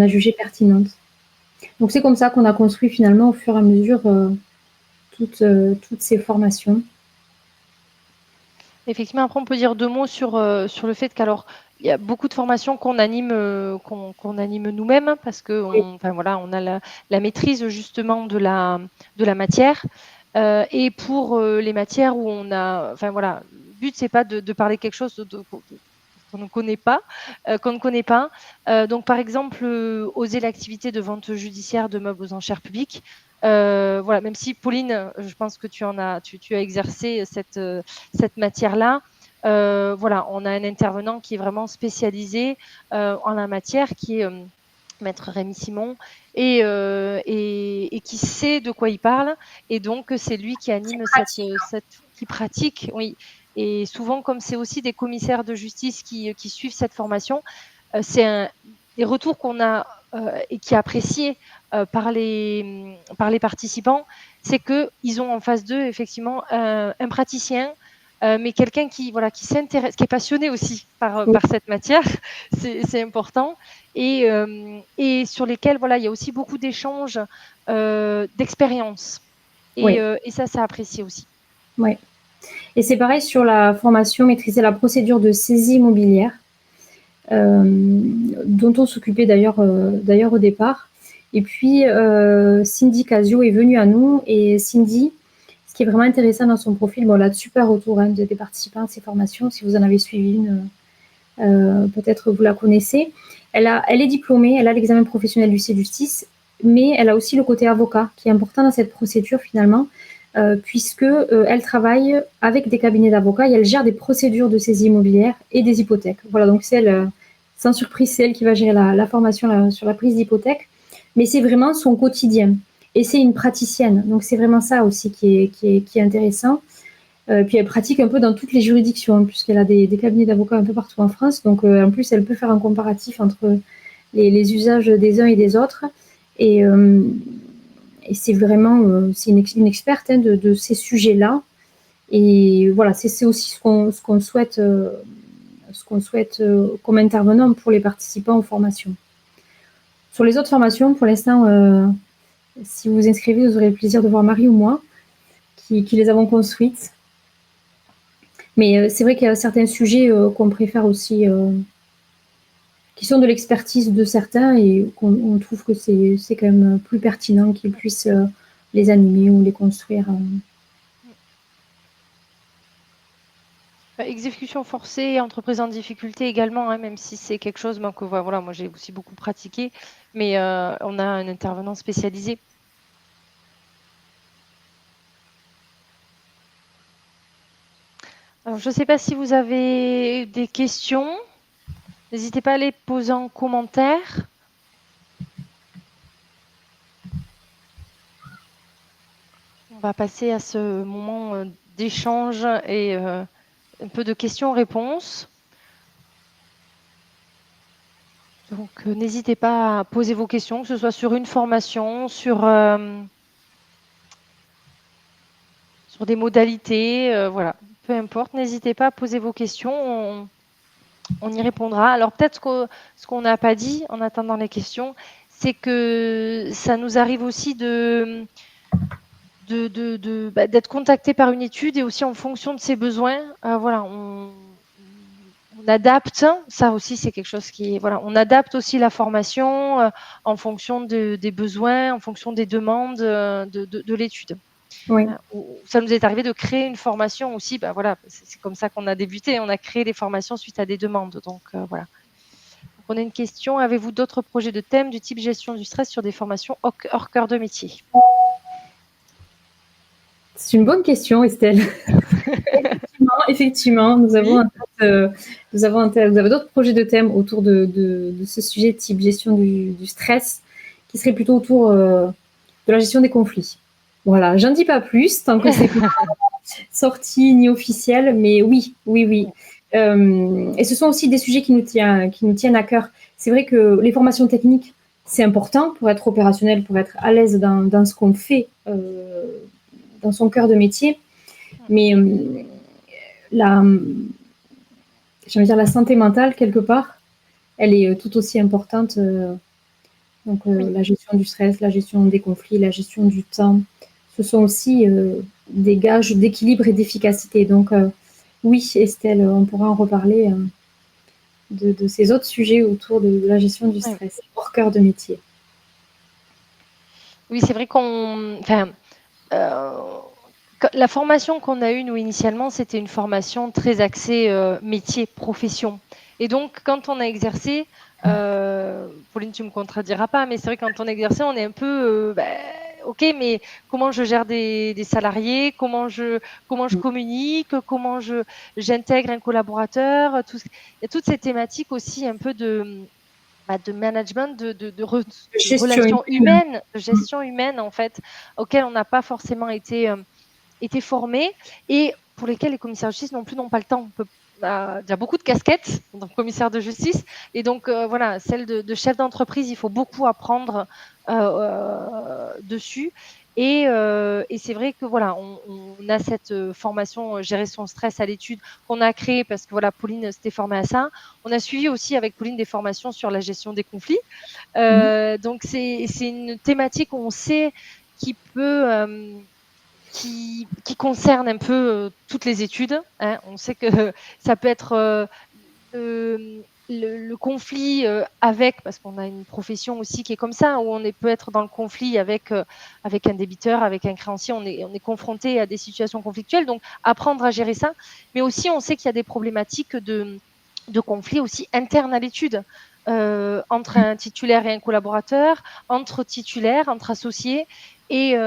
A: jugé pertinente. Donc, c'est comme ça qu'on a construit finalement au fur et à mesure toutes ces formations.
B: Effectivement, après, on peut dire 2 mots sur le fait qu'alors, il y a beaucoup de formations qu'on anime nous-mêmes parce qu'on enfin, voilà, on a la maîtrise justement de la matière. Et pour les matières où on a, enfin voilà, le but c'est pas de parler quelque chose qu'on ne connaît pas, donc par exemple, oser l'activité de vente judiciaire de meubles aux enchères publiques. Voilà, même si Pauline, je pense que tu as exercé cette matière-là. Voilà, on a un intervenant qui est vraiment spécialisé en la matière, qui est Maître Rémi Simon, et qui sait de quoi il parle. Et donc, c'est lui qui anime qui pratique, oui. Et souvent, comme c'est aussi des commissaires de justice qui suivent cette formation, c'est des retours qu'on a et qui est apprécié par les participants, c'est qu'ils ont en face d'eux effectivement un praticien, mais quelqu'un qui s'intéresse, qui est passionné aussi par cette matière, c'est important, et sur lesquels il y a aussi beaucoup d'échanges, d'expériences, et ça apprécié aussi.
A: Oui. Et c'est pareil sur la formation maîtriser la procédure de saisie immobilière, dont on s'occupait d'ailleurs au départ. Et puis Cindy Casio est venue à nous, et Cindy, ce qui est vraiment intéressant dans son profil, bon, elle a de super retours des participants à ces formations. Si vous en avez suivi une, peut-être vous la connaissez. Elle est diplômée, elle a l'examen professionnel du C-Justice, mais elle a aussi le côté avocat qui est important dans cette procédure finalement, puisque elle travaille avec des cabinets d'avocats et elle gère des procédures de saisie immobilière et des hypothèques. Voilà, donc c'est elle, sans surprise, c'est elle qui va gérer la formation sur la prise d'hypothèque, mais c'est vraiment son quotidien. Et c'est une praticienne, donc c'est vraiment ça aussi qui est intéressant. Puis elle pratique un peu dans toutes les juridictions, puisqu'elle a des cabinets d'avocats un peu partout en France. Donc en plus, elle peut faire un comparatif entre les usages des uns et des autres. Et c'est vraiment c'est une experte de ces sujets-là. Et voilà, c'est aussi ce qu'on souhaite, comme intervenant pour les participants aux formations. Sur les autres formations, pour l'instant, si vous vous inscrivez, vous aurez le plaisir de voir Marie ou moi qui les avons construites. Mais c'est vrai qu'il y a certains sujets qu'on préfère aussi, qui sont de l'expertise de certains et qu'on trouve que c'est quand même plus pertinent qu'ils puissent les animer ou les construire.
B: Exécution forcée, entreprise en difficulté également, hein, même si c'est quelque chose que voilà, moi j'ai aussi beaucoup pratiqué, mais on a un intervenant spécialisé. Alors, je ne sais pas si vous avez des questions. N'hésitez pas à les poser en commentaire. On va passer à ce moment d'échange et un peu de questions-réponses. Donc, n'hésitez pas à poser vos questions, que ce soit sur une formation, sur des modalités, voilà, peu importe. N'hésitez pas à poser vos questions, on y répondra. Alors, peut-être que ce qu'on n'a pas dit en attendant les questions, c'est que ça nous arrive aussi de d'être contacté par une étude et aussi en fonction de ses besoins, voilà, on adapte. Ça aussi, c'est quelque chose qui est, voilà, on adapte aussi la formation en fonction des besoins, en fonction des demandes de l'étude.
A: Oui.
B: Ça nous est arrivé de créer une formation aussi. Ben voilà, c'est comme ça qu'on a débuté. On a créé des formations suite à des demandes. Donc voilà. Donc, on a une question. Avez-vous d'autres projets de thèmes du type gestion du stress sur des formations hors cœur de métier?
A: C'est une bonne question, Estelle. Effectivement, nous avons d'autres projets de thèmes autour de ce sujet type gestion du stress, qui serait plutôt autour de la gestion des conflits. Voilà, j'en dis pas plus tant que c'est pas sorti ni officiel, mais oui. Et ce sont aussi des sujets qui nous tiennent à cœur. C'est vrai que les formations techniques, c'est important pour être opérationnel, pour être à l'aise dans ce qu'on fait, dans son cœur de métier. Mais la santé mentale, quelque part, elle est tout aussi importante. Donc, la gestion du stress, la gestion des conflits, la gestion du temps, ce sont aussi des gages d'équilibre et d'efficacité. Donc, oui, Estelle, on pourra en reparler de ces autres sujets autour de la gestion du stress, hors cœur de métier.
B: Oui, c'est vrai la formation qu'on a eue, nous, initialement, c'était une formation très axée métier, profession. Et donc, quand on a exercé, Pauline, tu ne me contrediras pas, mais c'est vrai que quand on a exercé, on est un peu, OK, mais comment je gère des salariés, comment je communique, comment j'intègre un collaborateur, il y a toutes ces thématiques aussi un peu de management, de relations humaines, de gestion humaine, en fait, auxquelles on n'a pas forcément été formés et pour lesquels les commissaires de justice non plus n'ont pas le temps. Il y a beaucoup de casquettes, donc commissaire de justice, et donc voilà, celle de chef d'entreprise, il faut beaucoup apprendre dessus. Et c'est vrai que voilà, on a cette formation gérer son stress à l'étude qu'on a créée parce que voilà, Pauline s'était formée à ça. On a suivi aussi avec Pauline des formations sur la gestion des conflits. Donc c'est une thématique où on sait qui peut qui concerne un peu toutes les études. Hein. On sait que ça peut être le conflit avec, parce qu'on a une profession aussi qui est comme ça, où on peut être dans le conflit avec un débiteur, avec un créancier, on est confronté à des situations conflictuelles, donc apprendre à gérer ça. Mais aussi, on sait qu'il y a des problématiques de conflits aussi internes à l'étude. Entre un titulaire et un collaborateur, entre titulaires, entre associés, et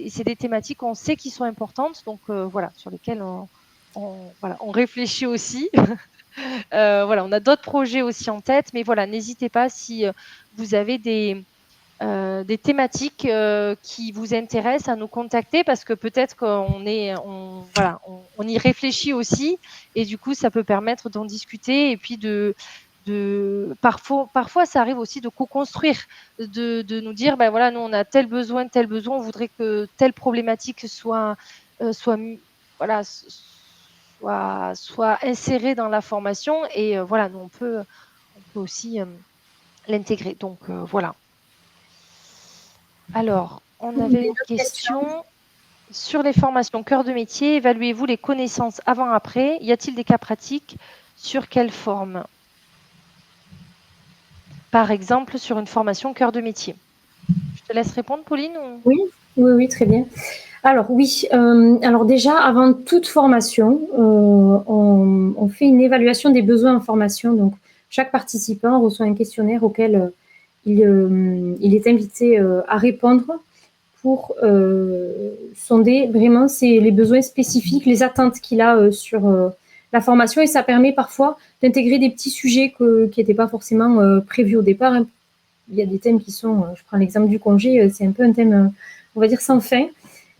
B: c'est des thématiques qu'on sait qui sont importantes, donc voilà, sur lesquelles on réfléchit aussi. Voilà, on a d'autres projets aussi en tête, mais voilà, n'hésitez pas si vous avez des thématiques qui vous intéressent à nous contacter, parce que peut-être qu'on y réfléchit aussi, et du coup, ça peut permettre d'en discuter et puis parfois ça arrive aussi de co-construire, de nous dire voilà, nous on a tel besoin, on voudrait que telle problématique soit insérée dans la formation, et voilà, nous on peut aussi l'intégrer. Donc voilà. Alors, on avait une question sur les formations cœur de métier. Évaluez-vous les connaissances avant-après? Y a-t-il des cas pratiques? Sur quelle forme? Par exemple, sur une formation cœur de métier. Je te laisse répondre, Pauline, ou...
A: Oui, très bien. Alors oui, alors déjà, avant toute formation, on fait une évaluation des besoins en formation. Donc, chaque participant reçoit un questionnaire auquel il est invité à répondre pour sonder vraiment les besoins spécifiques, les attentes qu'il a sur la formation. Et ça permet parfois d'intégrer des petits sujets qui n'étaient pas forcément prévus au départ. Hein. Il y a des thèmes qui sont, je prends l'exemple du congé, c'est un peu un thème, on va dire, sans fin.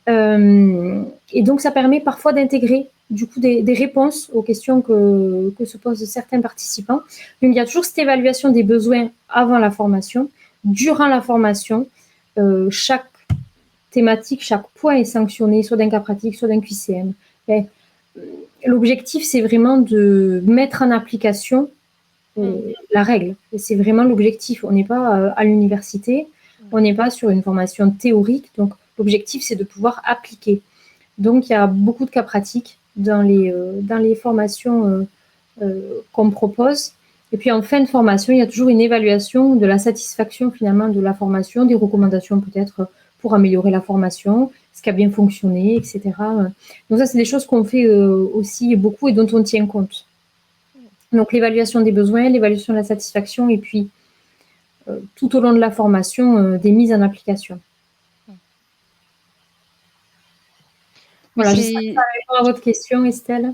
A: Et donc, ça permet parfois d'intégrer du coup des réponses aux questions que se posent certains participants. Donc, il y a toujours cette évaluation des besoins avant la formation. Durant la formation, chaque thématique, chaque point est sanctionné, soit d'un cas pratique, soit d'un QCM. Et l'objectif, c'est vraiment de mettre en application la règle. Et c'est vraiment l'objectif. On n'est pas à l'université, on n'est pas sur une formation théorique. Donc, L'objectif, c'est de pouvoir appliquer. Donc, il y a beaucoup de cas pratiques dans les formations qu'on propose. Et puis, en fin de formation, il y a toujours une évaluation de la satisfaction, finalement, de la formation, des recommandations peut-être pour améliorer la formation, ce qui a bien fonctionné, etc. Donc, ça, c'est des choses qu'on fait aussi beaucoup et dont on tient compte. Donc, l'évaluation des besoins, l'évaluation de la satisfaction et puis, tout au long de la formation, des mises en application. Voilà, j'espère que ça répond à votre question, Estelle.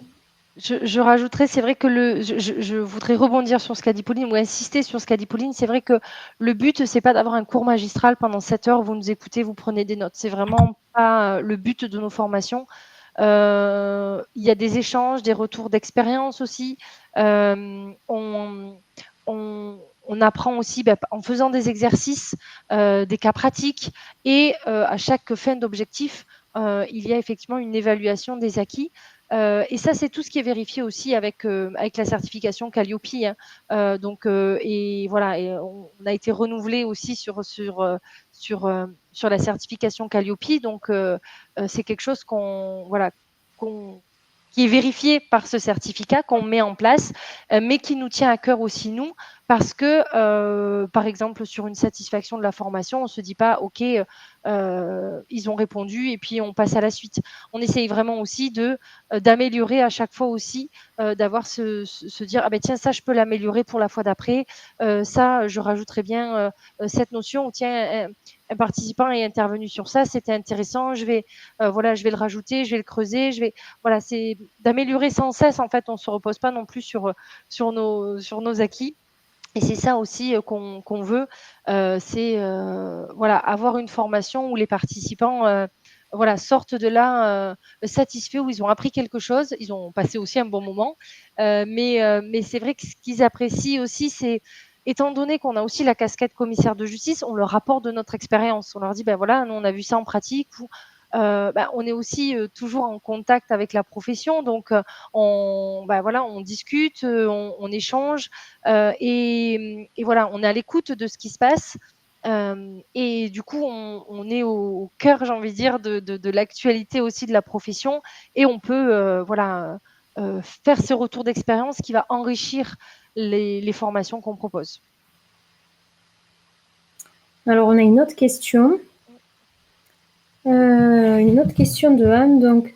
B: Je rajouterais, c'est vrai que je voudrais rebondir sur ce qu'a dit Pauline ou insister sur ce qu'a dit Pauline. C'est vrai que le but, c'est pas d'avoir un cours magistral pendant 7 heures, vous nous écoutez, vous prenez des notes. C'est vraiment pas le but de nos formations. Il y a des échanges, des retours d'expérience aussi. On apprend aussi en faisant des exercices, des cas pratiques et à chaque fin d'objectif, il y a effectivement une évaluation des acquis. Et ça, c'est tout ce qui est vérifié aussi avec la certification Calliope. Hein. Et voilà, et on a été renouvelé aussi sur la certification Calliope. Donc, c'est quelque chose qui est vérifié par ce certificat qu'on met en place, mais qui nous tient à cœur aussi nous, parce que, par exemple, sur une satisfaction de la formation, on ne se dit pas, OK, ils ont répondu et puis on passe à la suite. On essaye vraiment aussi d'améliorer à chaque fois aussi, d'avoir se dire, ah ben tiens, ça, je peux l'améliorer pour la fois d'après. Ça, je rajouterais bien cette notion où, tiens, un participant est intervenu sur ça, c'était intéressant, je vais le rajouter, je vais le creuser, voilà, c'est d'améliorer sans cesse. En fait, on se repose pas non plus sur nos acquis. Et c'est ça aussi qu'on veut, c'est avoir une formation où les participants sortent de là satisfaits, où ils ont appris quelque chose, ils ont passé aussi un bon moment. Mais c'est vrai que ce qu'ils apprécient aussi, c'est, étant donné qu'on a aussi la casquette commissaire de justice, on leur apporte de notre expérience. On leur dit, ben voilà, nous on a vu ça en pratique. On est aussi toujours en contact avec la profession, donc on discute, on échange, et voilà, on est à l'écoute de ce qui se passe. Et du coup, on est au cœur, j'ai envie de dire, de l'actualité aussi de la profession, et on peut faire ce retour d'expérience qui va enrichir les formations qu'on propose.
A: Alors, on a une autre question. Une autre question de Anne, donc,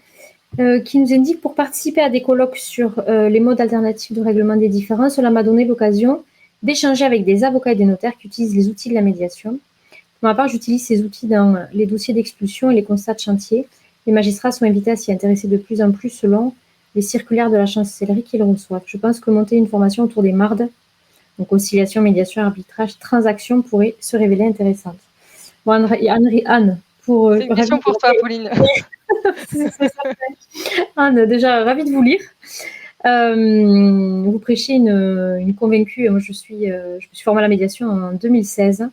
A: qui nous indique: pour participer à des colloques sur les modes alternatifs de règlement des différends, cela m'a donné l'occasion d'échanger avec des avocats et des notaires qui utilisent les outils de la médiation. Pour ma part, j'utilise ces outils dans les dossiers d'expulsion et les constats de chantier. Les magistrats sont invités à s'y intéresser de plus en plus selon les circulaires de la chancellerie qu'ils reçoivent. Je pense que monter une formation autour des MARD, donc conciliation, médiation, arbitrage, transaction, pourrait se révéler intéressante. Bon, Anne,
B: c'est une question pour toi, Pauline.
A: Anne, déjà, ravie de vous lire. Vous prêchez une convaincue. Moi, je me suis formée à la médiation en 2016.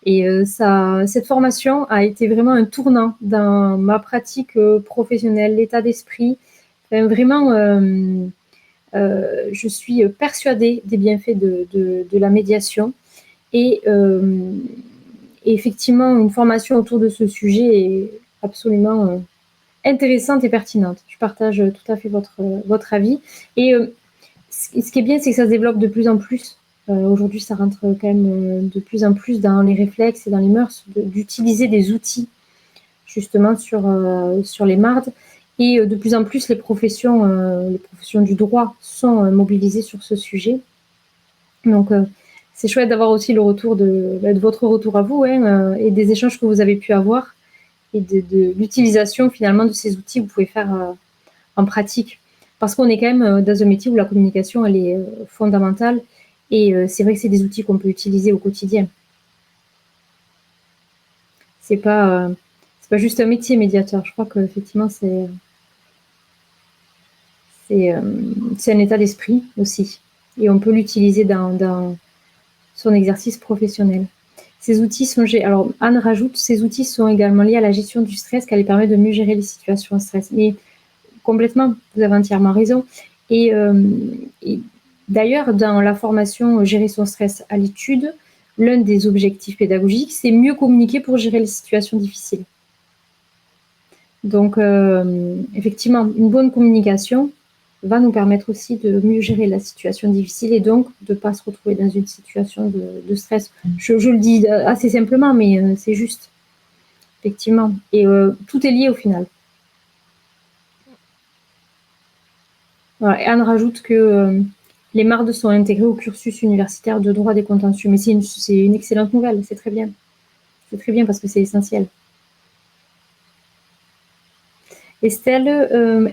A: Et cette formation a été vraiment un tournant dans ma pratique professionnelle, l'état d'esprit. Vraiment, je suis persuadée des bienfaits de la médiation. Et effectivement, une formation autour de ce sujet est absolument intéressante et pertinente. Je partage tout à fait votre avis. Et ce qui est bien, c'est que ça se développe de plus en plus. Aujourd'hui, ça rentre quand même de plus en plus dans les réflexes et dans les mœurs d'utiliser des outils justement sur les MARD. Et de plus en plus, les professions du droit sont mobilisées sur ce sujet. Donc, c'est chouette d'avoir aussi le retour de votre retour à vous, hein, et des échanges que vous avez pu avoir et de l'utilisation finalement de ces outils que vous pouvez faire en pratique. Parce qu'on est quand même dans un métier où la communication, elle est fondamentale. Et c'est vrai que c'est des outils qu'on peut utiliser au quotidien. C'est pas juste un métier médiateur. Je crois qu'effectivement, c'est un état d'esprit aussi. Et on peut l'utiliser dans son exercice professionnel. Ces outils sont... Alors, Anne rajoute, ces outils sont également liés à la gestion du stress, car ils permettent de mieux gérer les situations de stress. Mais complètement, vous avez entièrement raison. Et d'ailleurs, dans la formation Gérer son stress à l'étude, l'un des objectifs pédagogiques, c'est mieux communiquer pour gérer les situations difficiles. Donc, effectivement, une bonne communication va nous permettre aussi de mieux gérer la situation difficile et donc de ne pas se retrouver dans une situation de stress. Je le dis assez simplement, mais c'est juste, effectivement. Et tout est lié au final. Voilà. Et Anne rajoute que les MARD sont intégrés au cursus universitaire de droit des contentieux. Mais c'est une excellente nouvelle, c'est très bien. C'est très bien parce que c'est essentiel. Estelle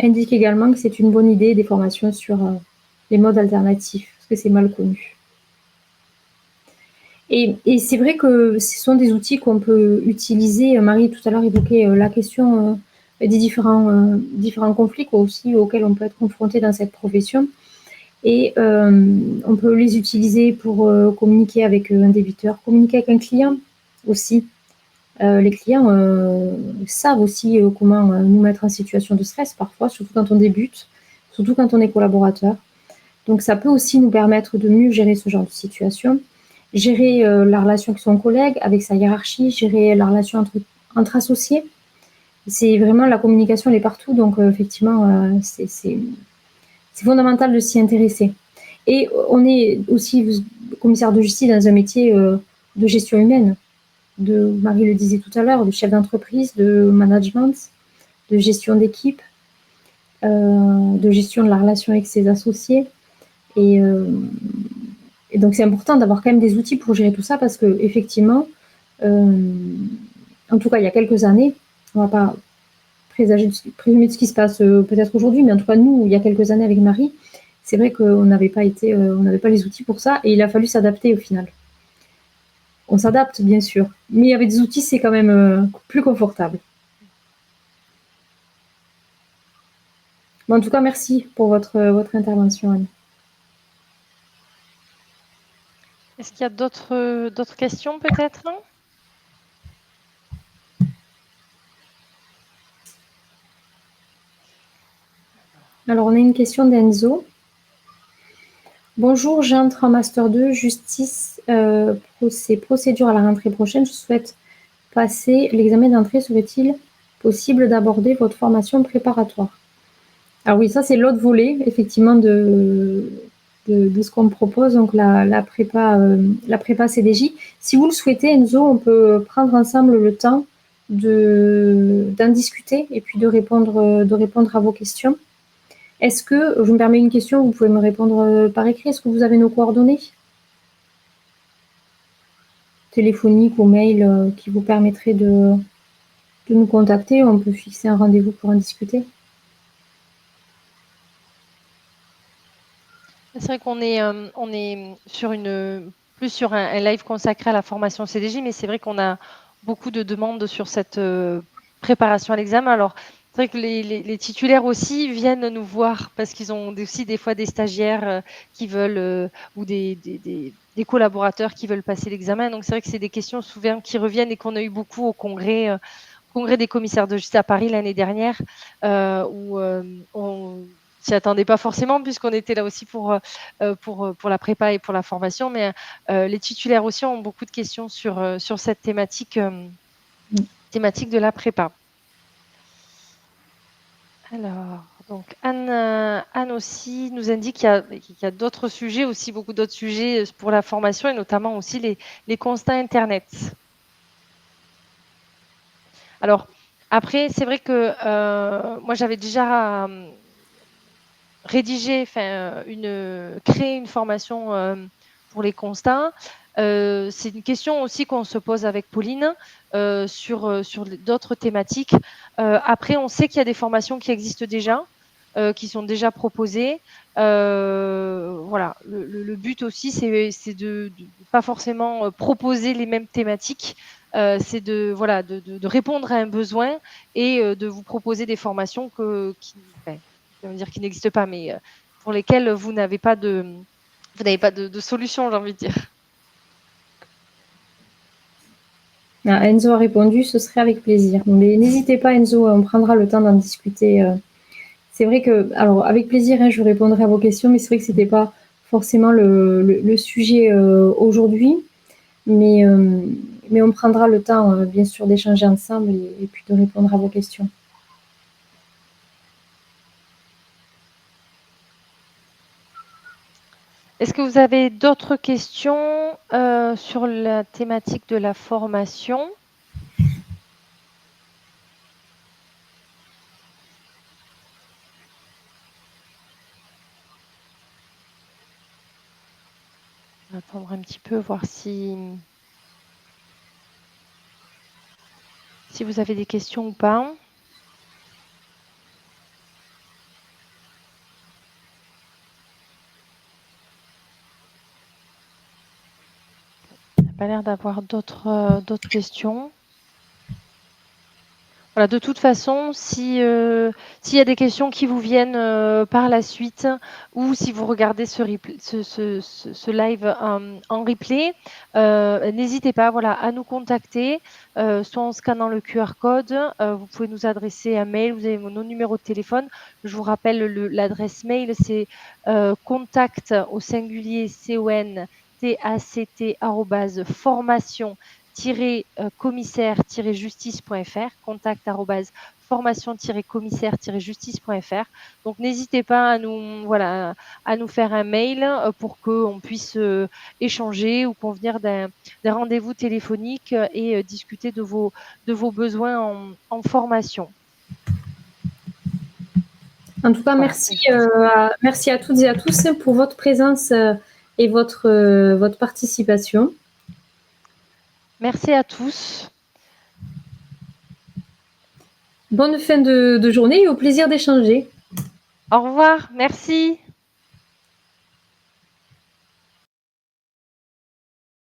A: indique également que c'est une bonne idée des formations sur les modes alternatifs, parce que c'est mal connu. Et c'est vrai que ce sont des outils qu'on peut utiliser. Marie, tout à l'heure, évoquait la question des différents conflits aussi auxquels on peut être confronté dans cette profession. Et on peut les utiliser pour communiquer avec un débiteur, communiquer avec un client aussi. Les clients savent aussi comment nous mettre en situation de stress parfois, surtout quand on débute, surtout quand on est collaborateur. Donc ça peut aussi nous permettre de mieux gérer ce genre de situation, gérer la relation avec son collègue, avec sa hiérarchie, gérer la relation entre associés. C'est vraiment la communication, elle est partout, donc effectivement, c'est fondamental de s'y intéresser. Et on est aussi commissaire de justice dans un métier de gestion humaine. Marie le disait tout à l'heure, de chef d'entreprise, de management, de gestion d'équipe, de gestion de la relation avec ses associés. Et donc, c'est important d'avoir quand même des outils pour gérer tout ça parce que, effectivement, en tout cas, il y a quelques années, on ne va pas présumer de ce qui se passe peut-être aujourd'hui, mais en tout cas, nous, il y a quelques années avec Marie, c'est vrai qu'on n'avait pas les outils pour ça et il a fallu s'adapter au final. On s'adapte, bien sûr, mais avec des outils, c'est quand même plus confortable. Bon, en tout cas, merci pour votre intervention, Anne.
B: Est-ce qu'il y a d'autres questions peut-être?
A: Alors, on a une question d'Enzo. Bonjour, j'entre en Master 2, justice, procédure à la rentrée prochaine. Je souhaite passer l'examen d'entrée. Serait-il possible d'aborder votre formation préparatoire? Alors oui, ça c'est l'autre volet, effectivement, de ce qu'on me propose, donc la prépa CDJ. Si vous le souhaitez, Enzo, on peut prendre ensemble le temps d'en discuter et puis de répondre à vos questions. Est-ce que, je me permets une question, vous pouvez me répondre par écrit, est-ce que vous avez nos coordonnées téléphoniques ou mail qui vous permettraient de nous contacter? On peut fixer un rendez-vous pour en discuter.
B: C'est vrai qu'on est, plus sur un live consacré à la formation CDJ, mais c'est vrai qu'on a beaucoup de demandes sur cette préparation à l'examen. Alors, c'est vrai que les titulaires aussi viennent nous voir parce qu'ils ont aussi des fois des stagiaires qui veulent ou des collaborateurs qui veulent passer l'examen. Donc, c'est vrai que c'est des questions souvent qui reviennent et qu'on a eu beaucoup au congrès des commissaires de justice à Paris l'année dernière, où on s'y attendait pas forcément puisqu'on était là aussi pour la prépa et pour la formation, mais les titulaires aussi ont beaucoup de questions sur cette thématique de la prépa. Alors, donc Anne aussi nous indique qu'il y a d'autres sujets aussi, beaucoup d'autres sujets pour la formation et notamment aussi les constats Internet. Alors, après, c'est vrai que moi, j'avais déjà créé une formation pour les constats. C'est une question aussi qu'on se pose avec Pauline sur d'autres thématiques. Après, on sait qu'il y a des formations qui existent déjà, qui sont déjà proposées. Voilà. Le but aussi, c'est de pas forcément proposer les mêmes thématiques. C'est de répondre à un besoin et de vous proposer des formations qui n'existent pas, mais pour lesquelles vous n'avez pas de solution, j'ai envie de dire.
A: Enzo a répondu, ce serait avec plaisir. Mais n'hésitez pas, Enzo, on prendra le temps d'en discuter. C'est vrai que, alors avec plaisir, je répondrai à vos questions, mais c'est vrai que c'était pas forcément le sujet aujourd'hui. Mais on prendra le temps, bien sûr, d'échanger ensemble et puis de répondre à vos questions.
B: Est-ce que vous avez d'autres questions sur la thématique de la formation? On va attendre un petit peu, voir si vous avez des questions ou pas. Il n'y a pas l'air d'avoir d'autres questions. Voilà, de toute façon, s'il y a des questions qui vous viennent par la suite, ou si vous regardez ce live en replay, n'hésitez pas, voilà, à nous contacter, soit en scannant le QR code. Vous pouvez nous adresser un mail, vous avez nos numéros de téléphone. Je vous rappelle l'adresse mail, c'est contact au singulier contact@formation-commissaire-justice.fr, contact@formation-commissaire-justice.fr. Donc n'hésitez pas à nous faire un mail pour qu'on puisse échanger ou convenir d'un rendez-vous téléphonique et discuter de vos besoins en formation.
A: En tout cas,
B: Voilà.
A: merci à toutes et à tous pour votre présence et votre participation.
B: Merci à tous.
A: Bonne fin de journée et au plaisir d'échanger.
B: Au revoir, merci.